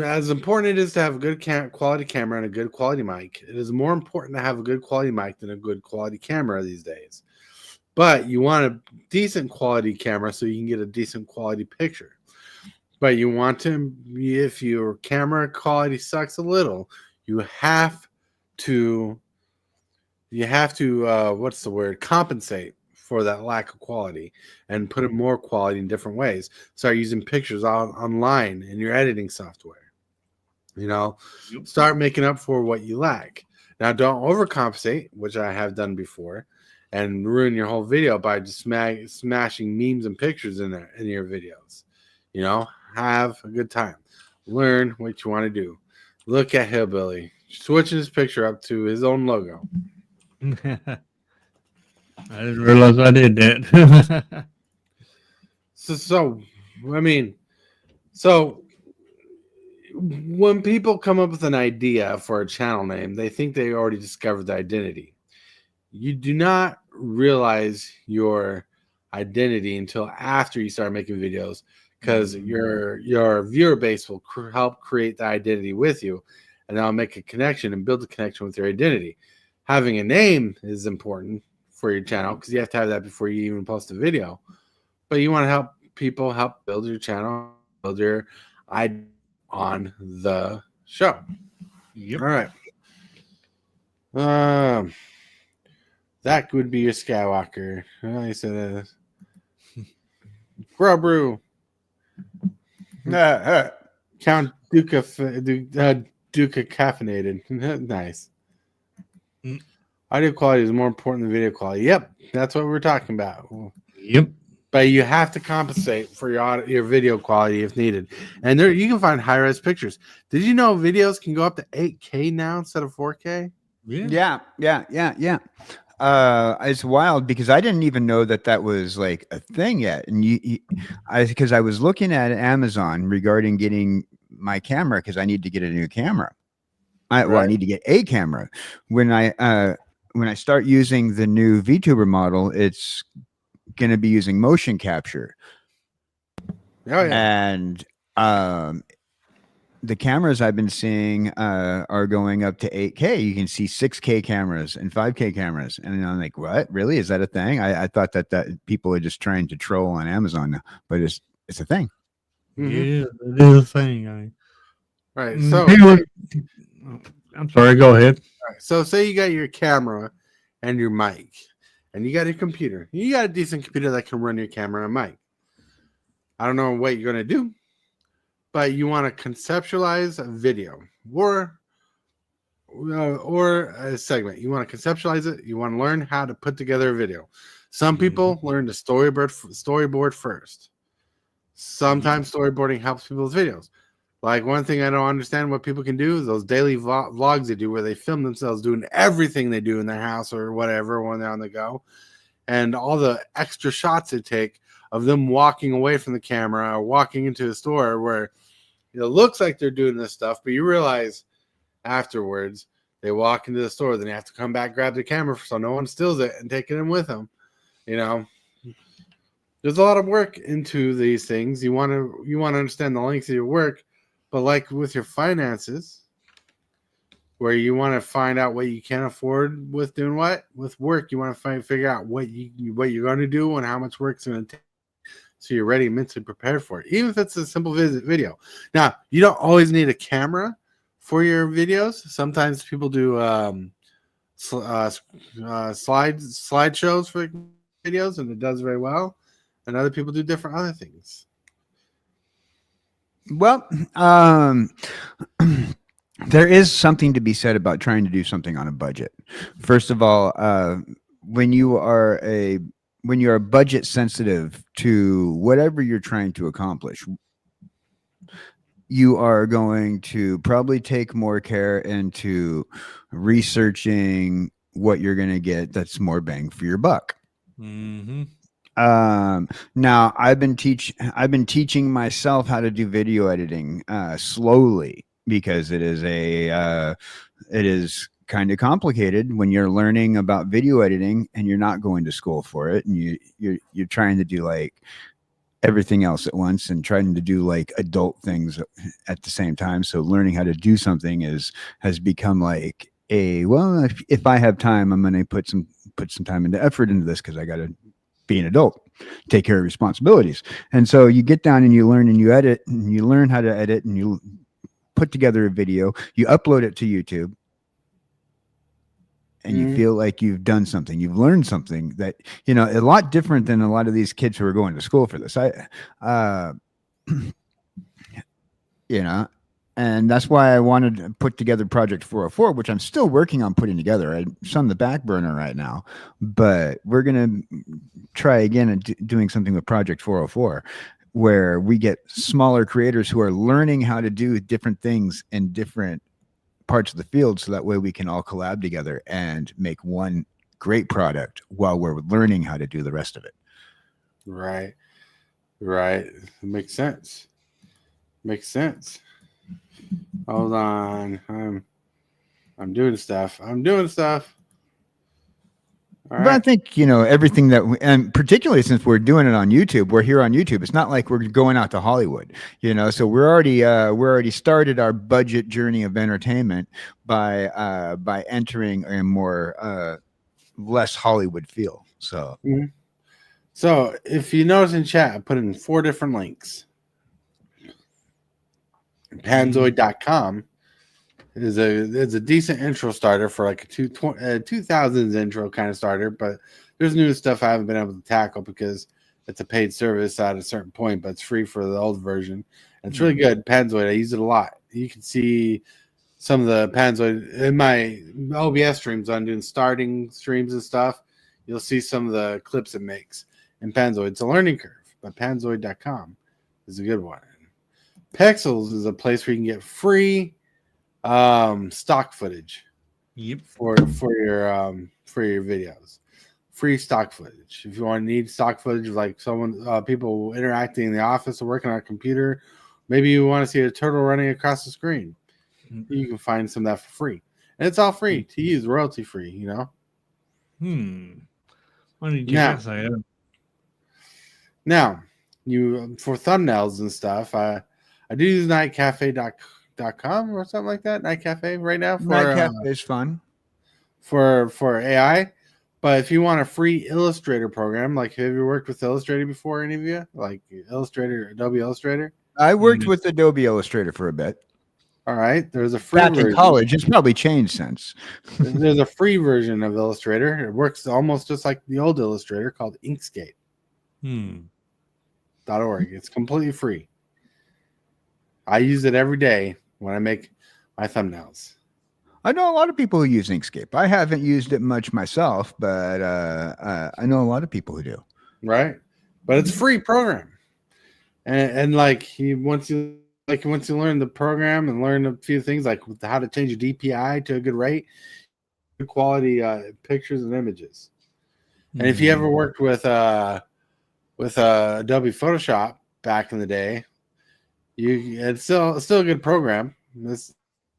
as important it is to have a good quality camera and a good quality mic, it is more important to have a good quality mic than a good quality camera these days. But you want a decent quality camera so you can get a decent quality picture. But you want to, if your camera quality sucks a little, you have to compensate for that lack of quality and put in more quality in different ways. Start using pictures online in your editing software. You know, start making up for what you lack. Now, don't overcompensate, which I have done before, and ruin your whole video by just smashing memes and pictures in there in your videos. You know, have a good time. Learn what you want to do. Look at Hillbilly switching his picture up to his own logo. I didn't realize I did that. So when people come up with an idea for a channel name, they think they already discovered the identity. You do not realize your identity until after you start making videos, because your viewer base will help create the identity with you, and they'll make a connection and build a connection with your identity. Having a name is important for your channel because you have to have that before you even post a video. But you want to help people help build your channel, build your identity on the show. Yep. All right. That would be your Skywalker. I said Grubrew. Count Duca caffeinated. Nice. Audio quality is more important than video quality. Yep, that's what we're talking about. Yep. But you have to compensate for your video quality if needed. And there you can find high-res pictures. Did you know videos can go up to 8K now instead of 4K? Yeah. It's wild because I didn't even know that was like a thing yet. And because I was looking at Amazon regarding getting my camera because I need to get a new camera. I need to get a camera. When I start using the new VTuber model, it's going to be using motion capture. Oh yeah. And the cameras I've been seeing are going up to 8K. You can see 6K cameras and 5K cameras. And I'm like, what? Really? Is that a thing? I thought that people are just trying to troll on Amazon now, but it's a thing. Yeah, it is a thing. Right. So I'm sorry, go ahead. all right, so say you got your camera and your mic, and you got your computer. You got a decent computer that can run your camera and mic. I don't know what you're going to do, but you want to conceptualize a video or a segment. You want to conceptualize it. You want to learn how to put together a video. Some people learn to storyboard first. Sometimes storyboarding helps people with videos. Like one thing I don't understand what people can do is those daily vlogs they do where they film themselves doing everything they do in their house or whatever when they're on the go. And all the extra shots they take of them walking away from the camera or walking into a store where it looks like they're doing this stuff, but you realize afterwards they walk into the store, then you have to come back, grab the camera so no one steals it and take it in with them. You know, there's a lot of work into these things. You want to understand the length of your work, but like with your finances, where you want to find out what you can afford with doing what with work, you want to figure out what you're going to do and how much work it's going to take, so you're ready, mentally prepared for it. Even if it's a simple video. Now, you don't always need a camera for your videos. Sometimes people do slideshows for videos, and it does very well. And other people do different other things. Well, there is something to be said about trying to do something on a budget. First of all, when you are budget sensitive to whatever you're trying to accomplish, you are going to probably take more care into researching what you're going to get that's more bang for your buck. Mm-hmm. Now I've been teaching myself how to do video editing slowly, because it is kind of complicated when you're learning about video editing and you're not going to school for it, and you're trying to do like everything else at once and trying to do like adult things at the same time. So learning how to do something has become like if I have time, I'm going to put some time into effort into this, because I got to be an adult, take care of responsibilities. And so you get down and you learn and you edit and you learn how to edit and you put together a video, you upload it to YouTube, and you feel like you've done something, you've learned something that, a lot different than a lot of these kids who are going to school for this. And that's why I wanted to put together Project 404, which I'm still working on putting together. It's on the back burner right now, but we're going to try again and doing something with Project 404, where we get smaller creators who are learning how to do different things in different parts of the field. So that way we can all collab together and make one great product while we're learning how to do the rest of it. Right. Right. Makes sense. Makes sense. Hold on. I'm doing stuff. I'm doing stuff. All But I right. think, everything that, and particularly since we're doing it on YouTube, we're here on YouTube. It's not like we're going out to Hollywood, so we're already started our budget journey of entertainment by entering a more, less Hollywood feel. So, So if you notice in chat, I put in 4 different links. Panzoid.com is a decent intro starter for like a 2000s intro kind of starter, but there's new stuff I haven't been able to tackle because it's a paid service at a certain point, but it's free for the old version. And it's really good. Panzoid, I use it a lot. You can see some of the Panzoid in my OBS streams. I'm doing starting streams and stuff. You'll see some of the clips it makes. And Panzoid, it's a learning curve, but Panzoid.com is a good one. Pexels is a place where you can get free stock footage. Yep. For your videos. Free stock footage. If you need stock footage of like people interacting in the office or working on a computer, maybe you want to see a turtle running across the screen. You can find some of that for free. And it's all free to use, royalty free, Why did you guys say that? Now, for thumbnails and stuff, I do use nightcafe.com or something like that. Night Cafe right now for Night Cafe is fun for AI. But if you want a free Illustrator program, like have you worked with Illustrator before, any of you? Like Illustrator, Adobe Illustrator? I worked with Adobe Illustrator for a bit. All right. There's a free Back version. in college. It's probably changed since. There's a free version of Illustrator. It works almost just like the old Illustrator called Inkscape. .org. It's completely free. I use it every day when I make my thumbnails. I know a lot of people who use Inkscape. I haven't used it much myself, but I know a lot of people who do. Right, but it's a free program, and once you learn the program and learn a few things like how to change your DPI to a good rate, good quality pictures and images. And if you ever worked with Adobe Photoshop back in the day, it's still a good program. They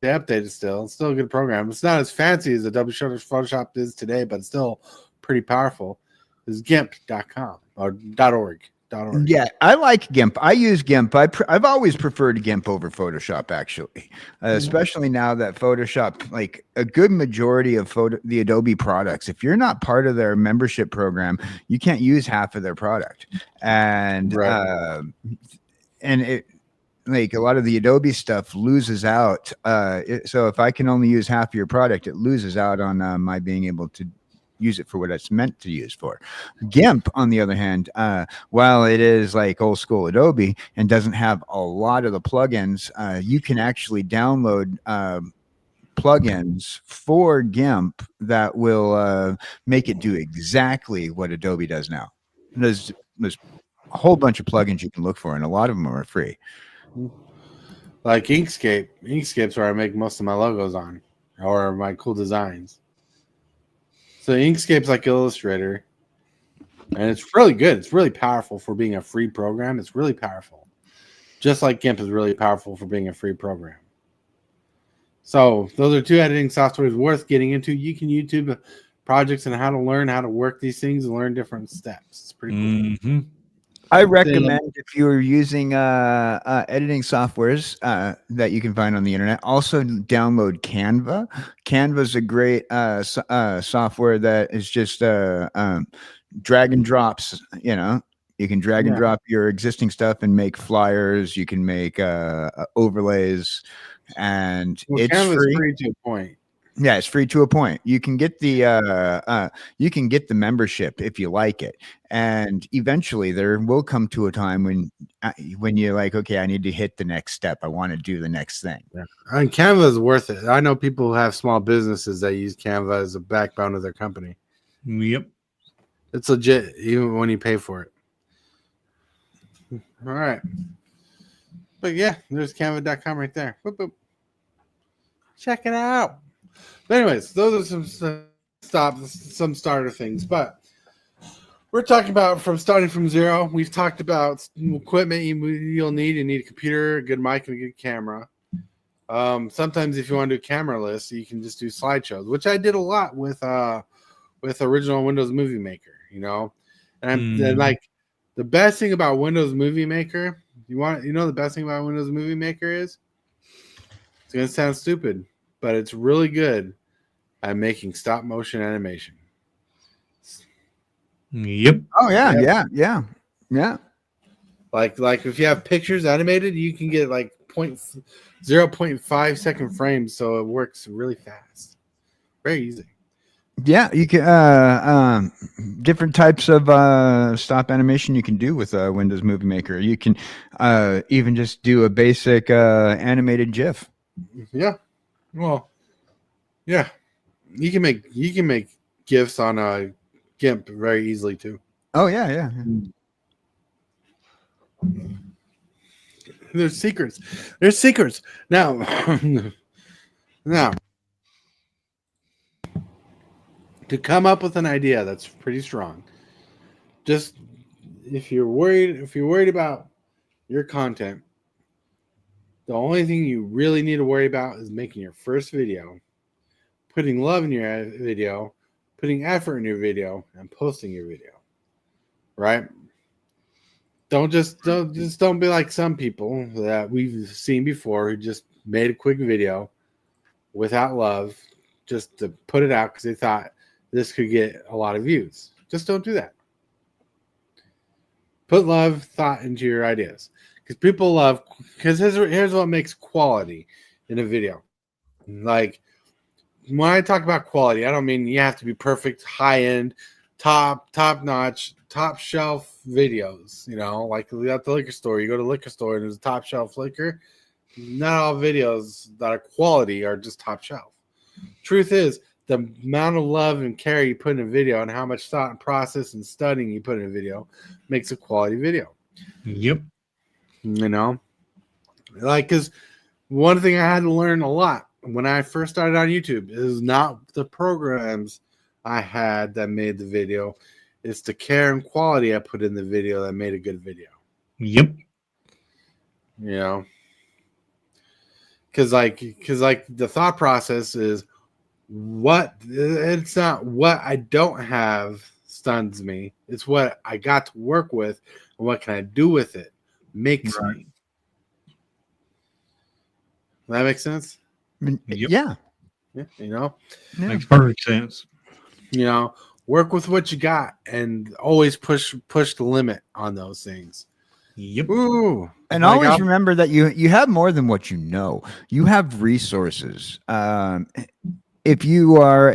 updated still. It's still a good program. It's not as fancy as Adobe Photoshop is today, but it's still pretty powerful. It's GIMP.com or .org. Yeah, I like GIMP. I use GIMP. I've always preferred GIMP over Photoshop, actually, especially now that Photoshop, like a good majority of the Adobe products, if you're not part of their membership program, you can't use half of their product. And it, like a lot of the Adobe stuff loses out. So if I can only use half of your product, it loses out on my being able to use it for what it's meant to use for. GIMP, on the other hand, while it is like old school Adobe and doesn't have a lot of the plugins, you can actually download plugins for GIMP that will make it do exactly what Adobe does now. There's a whole bunch of plugins you can look for, and a lot of them are free. Like Inkscape. Inkscape's where I make most of my logos on, or my cool designs. So Inkscape's like Illustrator, and it's really good. It's really powerful for being a free program. It's really powerful. Just like GIMP is really powerful for being a free program. So those are 2 editing softwares worth getting into. You can YouTube projects and how to learn how to work these things and learn different steps. It's pretty cool. I recommend, if you're using editing softwares that you can find on the internet, also download Canva. Canva is a great software that is just drag and drops. You can drag and drop your existing stuff and make flyers. You can make overlays, and it's Canva's free. free to a point. Yeah, it's free to a point. You can get the membership if you like it, and eventually there will come to a time when you're like, okay, I need to hit the next step. I want to do the next thing. Yeah. And Canva is worth it. I know people who have small businesses that use Canva as a backbone of their company. Yep. It's legit, even when you pay for it. All right. But yeah, there's canva.com right there. Boop, boop. Check it out. But anyways, those are some starter things. But we're talking about from starting from zero. We've talked about equipment you'll need. You need a computer, a good mic, and a good camera. Sometimes if you want to do camera lists, you can just do slideshows, which I did a lot with original Windows Movie Maker, And like the best thing about Windows Movie Maker, the best thing about Windows Movie Maker is, it's gonna sound stupid, but it's really good at making stop motion animation. Yep. Oh yeah. Like if you have pictures animated, you can get like 0.5 second frames, so it works really fast. Very easy. Yeah, you can different types of stop animation you can do with Windows Movie Maker. You can even just do a basic animated GIF. Yeah. Well, yeah. You can make GIFs on a GIMP very easily too. Oh yeah. There's secrets. Now, now, to come up with an idea that's pretty strong, just if you're worried about your content, the only thing you really need to worry about is making your first video, putting love in your video, putting effort in your video, and posting your video. Right? Don't be like some people that we've seen before who just made a quick video without love just to put it out because they thought this could get a lot of views. Just don't do that. Put love, thought into your ideas. Because people love, because here's what makes quality in a video. Like, when I talk about quality, I don't mean you have to be perfect, high-end, top-notch, top-shelf videos. Like at the liquor store. You go to the liquor store and there's a top-shelf liquor. Not all videos that are quality are just top-shelf. Truth is, the amount of love and care you put in a video and how much thought and process and studying you put in a video makes a quality video. Yep. Like, because one thing I had to learn a lot when I first started on YouTube is not the programs I had that made the video. It's the care and quality I put in the video that made a good video. Yep. Because the thought process is it's not what I don't have stuns me. It's what I got to work with and what can I do with it makes me. That makes sense? Yep. Yeah. Makes perfect sense. Work with what you got and always push the limit on those things. Yep. Ooh. And always remember that you have more than what you know. You have resources. If you are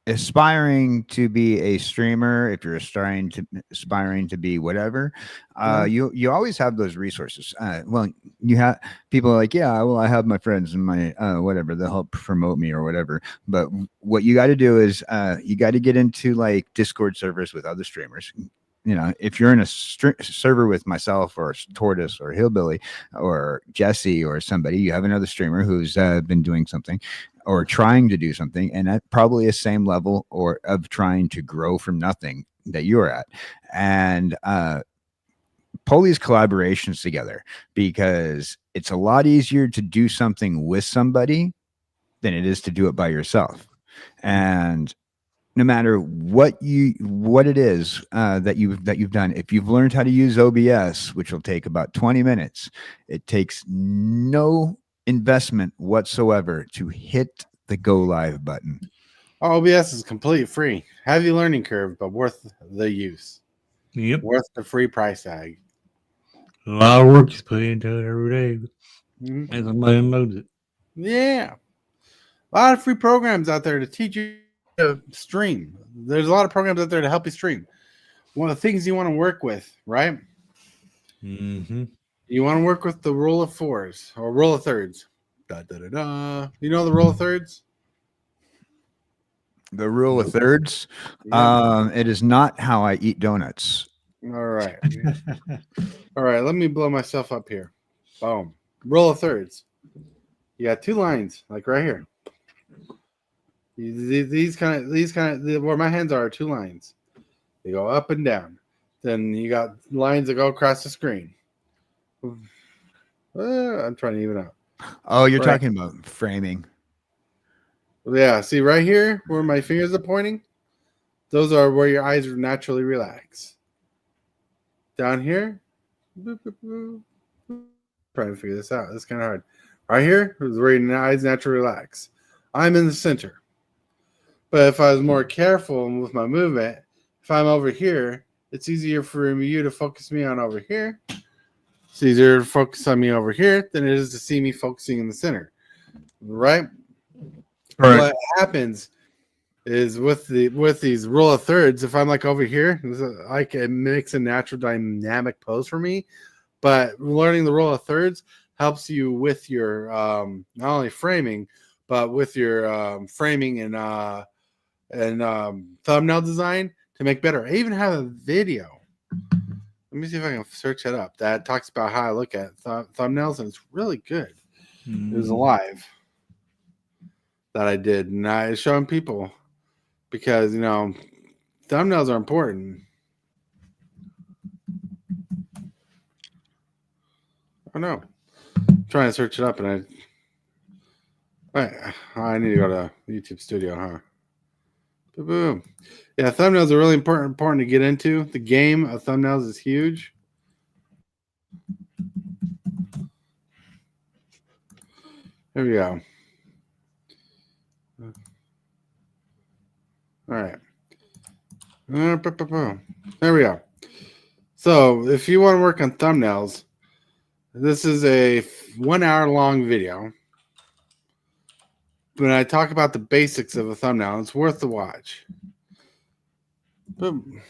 aspiring to be a streamer, if you're aspiring to be whatever, you always have those resources. You have people like, I have my friends and my whatever, they'll help promote me or whatever. But what you got to do is you got to get into like Discord servers with other streamers. If you're in a server with myself or Tortoise or Hillbilly or Jesse or somebody, you have another streamer who's been doing something or trying to do something, and at probably a same level or of trying to grow from nothing that you're at, and pull these collaborations together, because it's a lot easier to do something with somebody than it is to do it by yourself. And no matter what it is that you've done, if you've learned how to use OBS, which will take about 20 minutes, it takes no investment whatsoever to hit the go live button. OBS is completely free. Heavy learning curve, but worth the use. Yep. Worth the free price tag. A lot of work is put into it every day. Mm-hmm. And somebody unloads it. Yeah. A lot of free programs out there to teach you to stream. There's a lot of programs out there to help you stream. One of the things you want to work with, right? Mm-hmm. You want to work with the rule of fours or rule of thirds. Da, da, da, da. You know the rule of thirds? The rule of thirds. Yeah. It is not how I eat donuts. All right. All right. Let me blow myself up here. Boom. Rule of thirds. You got two lines, like right here. These kind of where my hands are two lines. They go up and down. Then you got lines that go across the screen. I'm trying to even out. Oh, you're Right. talking about framing. Yeah, see right here where my fingers are pointing? Those are where your eyes naturally relax. Down here, boop, boop, boop, boop. Trying to figure this out. It's kind of hard. Right here is where your eyes naturally relax. I'm in the center. But if I was more careful with my movement, if I'm over here, it's easier for you to focus me on over here. It's easier to focus on me over here than it is to see me focusing in the center. Right? Right. What happens is with these rule of thirds, if I'm like over here, like it makes a natural dynamic pose for me. But learning the rule of thirds helps you with your not only framing, but with your framing and thumbnail design to make better. I even have a video. Let me see if I can search it up. That talks about how I look at thumbnails, and it's really good. It was live that I did, and I was showing people because thumbnails are important. I know. I'm trying to search it up, and I need to go to YouTube Studio, huh? Boom. Yeah, thumbnails are really important to get into. The game of thumbnails is huge. Here we go. All right. There we go. So if you want to work on thumbnails, this is a 1 hour long video. When I talk about the basics of a thumbnail, it's worth the watch. Boom.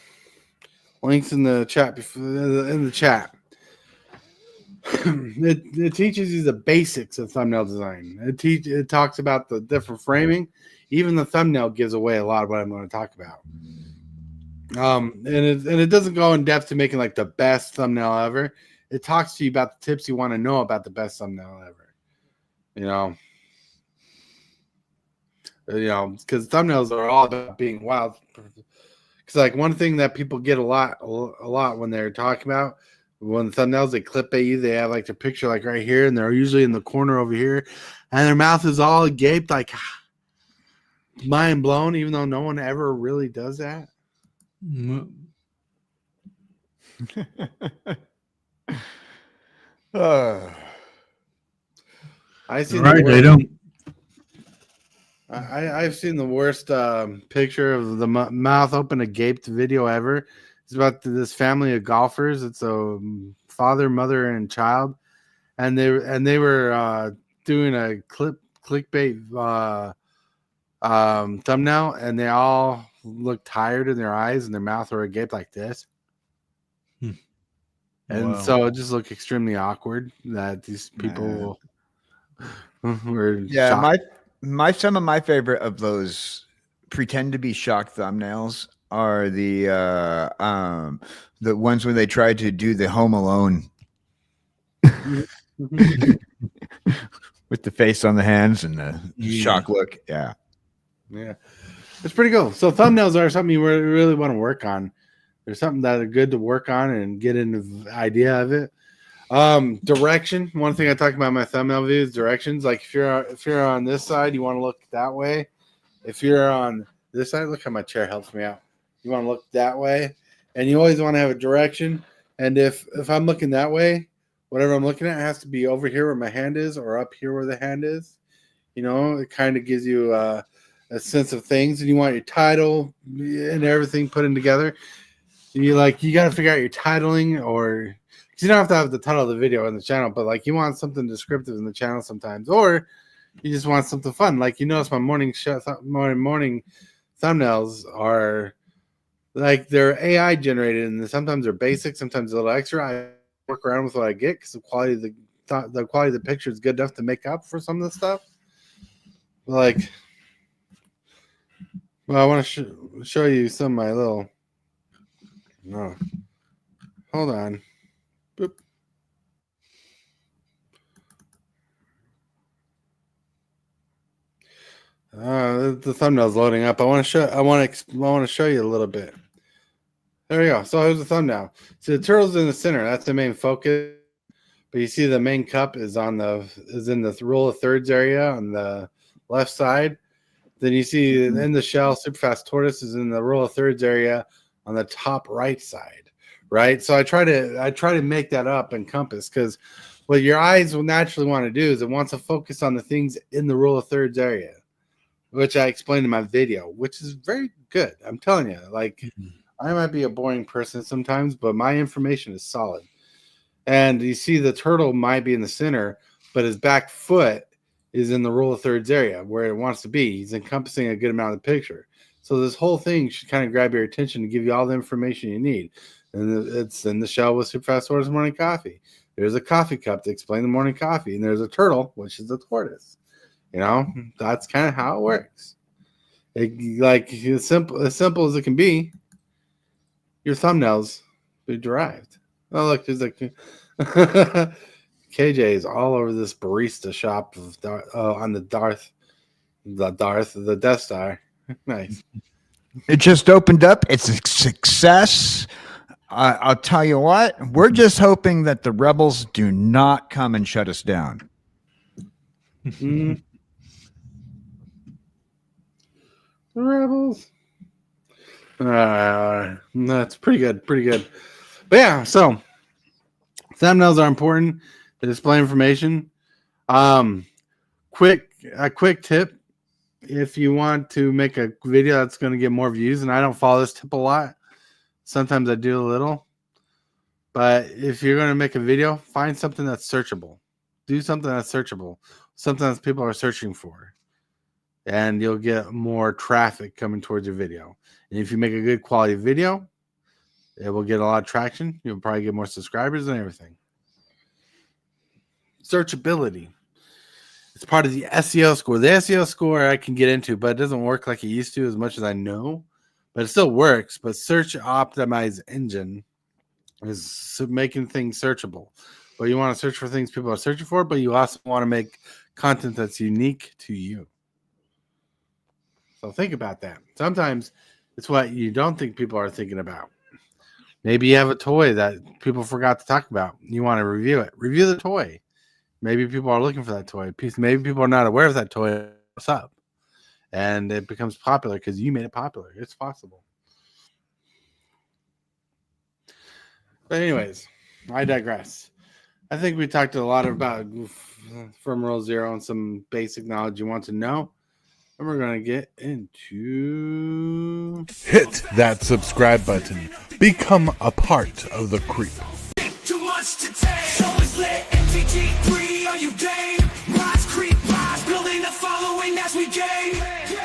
Links in the chat. In the chat. It teaches you the basics of thumbnail design. It talks about the different framing. Even the thumbnail gives away a lot of what I'm going to talk about. And it doesn't go in depth to making like the best thumbnail ever. It talks to you about the tips you want to know about the best thumbnail ever. Because thumbnails are all about being wild. Because like one thing that people get a lot when they're talking about when thumbnails, they clip at you, they have like their picture like right here, and they're usually in the corner over here, and their mouth is all agape, like mind blown, even though no one ever really does that. I see. Right, they don't. I've seen the worst picture of the mouth open agaped video ever. It's about this family of golfers. It's a father, mother, and child, and they were doing a clickbait thumbnail, and they all look tired in their eyes, and their mouth are agape like this. And Wow. so it just looked extremely awkward that these people were Yeah, some of my favorite of those pretend to be shocked thumbnails are the ones where they try to do the Home Alone with the face on the hands and the shock look. Yeah. It's pretty cool. So thumbnails are something you really want to work on. There's something that are good to work on and get into the idea of it. Direction. One thing I talk about in my thumbnail videos, directions. Like if you're on this side, you want to look that way. If you're on this side, look how my chair helps me out. You want to look that way, and you always want to have a direction. And if I'm looking that way, whatever I'm looking at has to be over here where my hand is, or up here where the hand is. It kind of gives you a sense of things, and you want your title and everything put in together. You got to figure out your titling, or because you don't have to have the title of the video in the channel, but like you want something descriptive in the channel sometimes, or You just want something fun. Like you notice my morning thumbnails are like they're AI generated, and sometimes they're basic, sometimes a little extra. I work around with what I get because the quality of the picture is good enough to make up for some of the stuff. Like, well, I want to show you some of my little. No, hold on. Boop. The thumbnail's loading up. I want to show you a little bit. There we go. So here's the thumbnail. See the turtle's in the center. That's the main focus. But you see the main cup is in the rule of thirds area on the left side. Then you see in the shell, super fast tortoise is in the rule of thirds area on the top right side. Right. So I try to make that up and compass, because what your eyes will naturally want to do is it wants to focus on the things in the rule of thirds area, which I explained in my video, which is very good. I'm telling you, like, I might be a boring person sometimes, but my information is solid. And you see the turtle might be in the center, but his back foot is in the rule of thirds area where it wants to be. He's encompassing a good amount of the picture. So this whole thing should kind of grab your attention to give you all the information you need. And it's in the shell with Super Fast Tortoise Morning Coffee. There's a coffee cup to explain the morning coffee. And there's a turtle, which is the tortoise. You know, that's kind of how it works. Like as simple as it can be, your thumbnails be derived. Oh, look, there's like KJ is all over this barista shop on the Death Star. Nice. It just opened up. It's a success. I'll tell you what, we're just hoping that the rebels do not come and shut us down. The rebels. That's pretty good. But yeah, so thumbnails are important to display information. Quick tip: if you want to make a video that's going to get more views, and I don't follow this tip a lot, sometimes I do a little, but if you're going to make a video, find something that's searchable. Do something that's searchable, something that people are searching for, and you'll get more traffic coming towards your video. And if you make a good quality video, it will get a lot of traction. You'll probably get more subscribers and everything. Searchability. It's part of the SEO score. The SEO score I can get into, but it doesn't work like it used to as much as I know. But it still works. But search optimized engine is making things searchable. But you want to search for things people are searching for, but you also want to make content that's unique to you. So think about that. Sometimes it's what you don't think people are thinking about. Maybe you have a toy that people forgot to talk about. You want to review it. Review the toy. Maybe people are looking for that toy. Maybe people are not aware of that toy. What's up? And it becomes popular because you made it popular. It's possible. But anyways, I digress. I think we talked a lot about from Rule Zero and some basic knowledge you want to know. And we're going to get into... Hit that subscribe button. Become a part of the creep. Too much to take. Show is lit. MTG3, are you game? Rise, creep, rise. Building a following as we gain.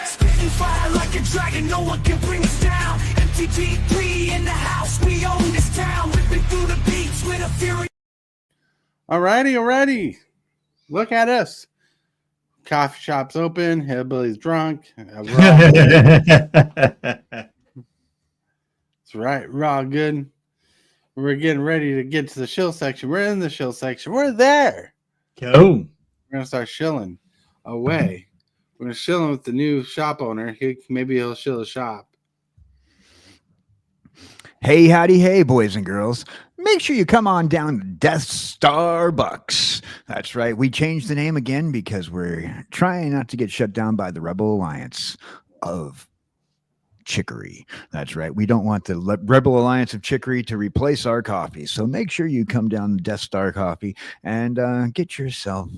Spitting fire like a dragon. No one can bring us down. MTG3 in the house. We own this town. Ripping through the beats with a fury. Alrighty. Look at us. Coffee shop's open. Hillbilly's drunk. That's right. We're all good. We're getting ready to get to the shill section. We're in the shill section. We're there. Go. We're going to start shilling away. We're going to shill with the new shop owner. Maybe he'll shill the shop. Hey, howdy, hey, boys and girls. Make sure you come on down to Death Star Bucks. That's right. We changed the name again because we're trying not to get shut down by the Rebel Alliance of Chicory. That's right. We don't want the Rebel Alliance of Chicory to replace our coffee. So make sure you come down to Death Star Coffee and get yourself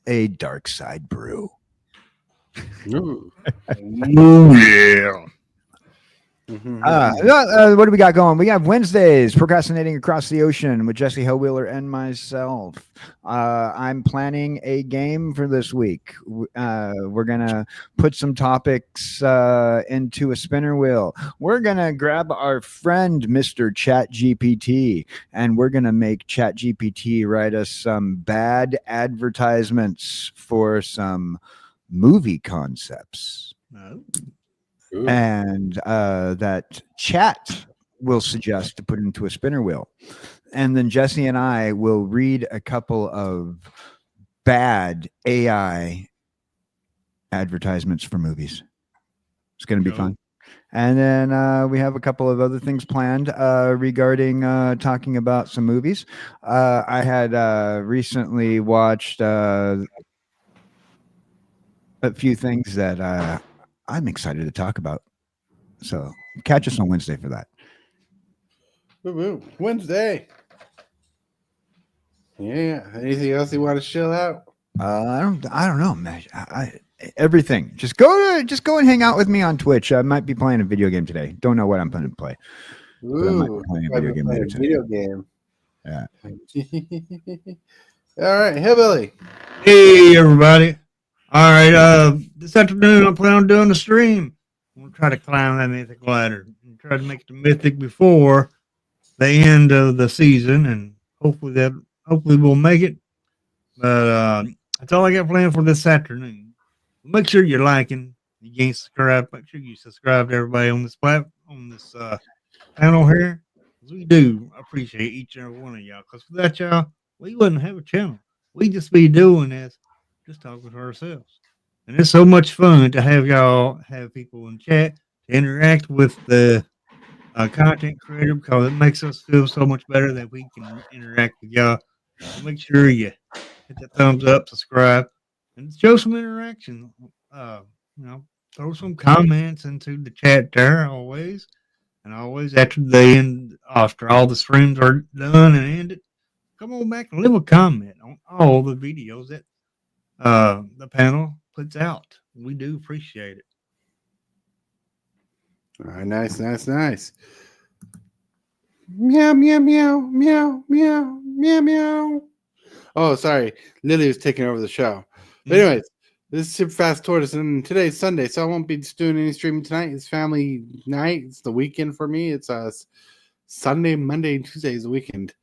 a dark side brew. Ooh. Oh, yeah. What do we got going? We have Wednesdays, Procrastinating Across the Ocean with Jesse Hellwheeler and myself. I'm planning a game for this week. We're going to put some topics into a spinner wheel. We're going to grab our friend, Mr. ChatGPT, and we're going to make ChatGPT write us some bad advertisements for some movie concepts. No. Ooh. And that chat will suggest to put into a spinner wheel. And then Jesse and I will read a couple of bad AI advertisements for movies. It's going to be fun. And then we have a couple of other things planned regarding talking about some movies. I had recently watched a few things that I'm excited to talk about. So catch us on Wednesday for that. Woo-woo. Wednesday. Yeah. Anything else you want to chill out? I don't know, man. Everything. Just go and hang out with me on Twitch. I might be playing a video game today. Don't know what I'm going to play. Ooh, I might be playing a video game later today. Video game. Yeah. All right, Hillbilly. Hey, everybody. All right. This afternoon, I plan on doing a stream. I'm going to try to climb that mythic ladder and try to make it to mythic before the end of the season, and hopefully we'll make it. But that's all I got planned for this afternoon. Make sure you're liking. If you ain't subscribed, make sure you subscribe to everybody on this panel here. We do appreciate each and every one of y'all, because without y'all, we wouldn't have a channel. We just be doing this, just talking to ourselves. And it's so much fun to have y'all have people in chat to interact with the content creator, because it makes us feel so much better that we can interact with y'all. So make sure you hit that thumbs up, subscribe, and show some interaction. Throw some comments into the chat there always. And always after all the streams are done and ended, come on back and leave a comment on all the videos that the panel puts out. We do appreciate it. All right, nice. Meow, meow, meow, meow, meow, meow, meow. Oh, sorry. Lily was taking over the show. But anyways, this is Super Fast Tortoise, and today's Sunday, so I won't be doing any streaming tonight. It's family night. It's the weekend for me. It's Sunday, Monday, and Tuesday is the weekend.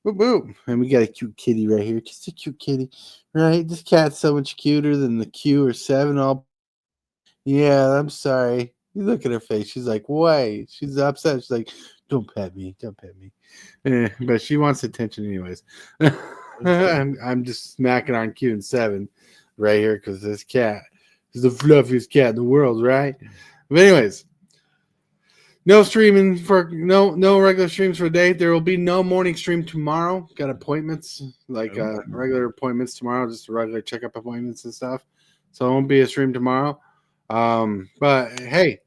Boop, boop. And we got a cute kitty right here. Just a cute kitty. Right? This cat's so much cuter than the Q or 7. Yeah, I'm sorry. You look at her face. She's like, why? She's upset. She's like, don't pet me. Don't pet me. But she wants attention anyways. I'm just smacking on Q and 7 right here because this cat is the fluffiest cat in the world, right? But anyways, no streaming for no regular streams for a day. There will be no morning stream tomorrow. Got appointments, like regular appointments tomorrow, just regular checkup appointments and stuff. So it won't be a stream tomorrow. But hey,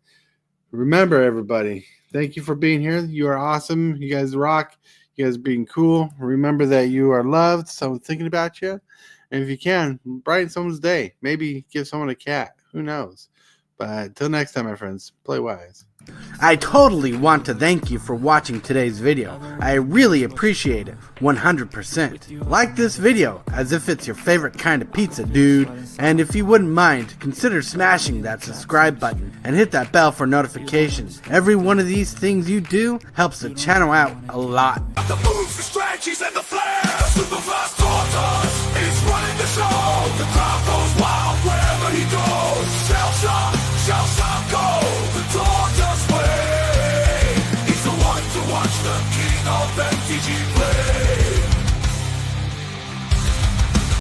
remember everybody, thank you for being here. You are awesome. You guys rock. You guys being cool. Remember that you are loved. Someone's thinking about you. And if you can, brighten someone's day. Maybe give someone a cat. Who knows? But until next time, my friends, play wise. I totally want to thank you for watching today's video. I really appreciate it, 100%. Like this video as if it's your favorite kind of pizza, dude. And if you wouldn't mind, consider smashing that subscribe button and hit that bell for notifications. Every one of these things you do helps the channel out a lot. The moves, the strategies, and the flair. Super fast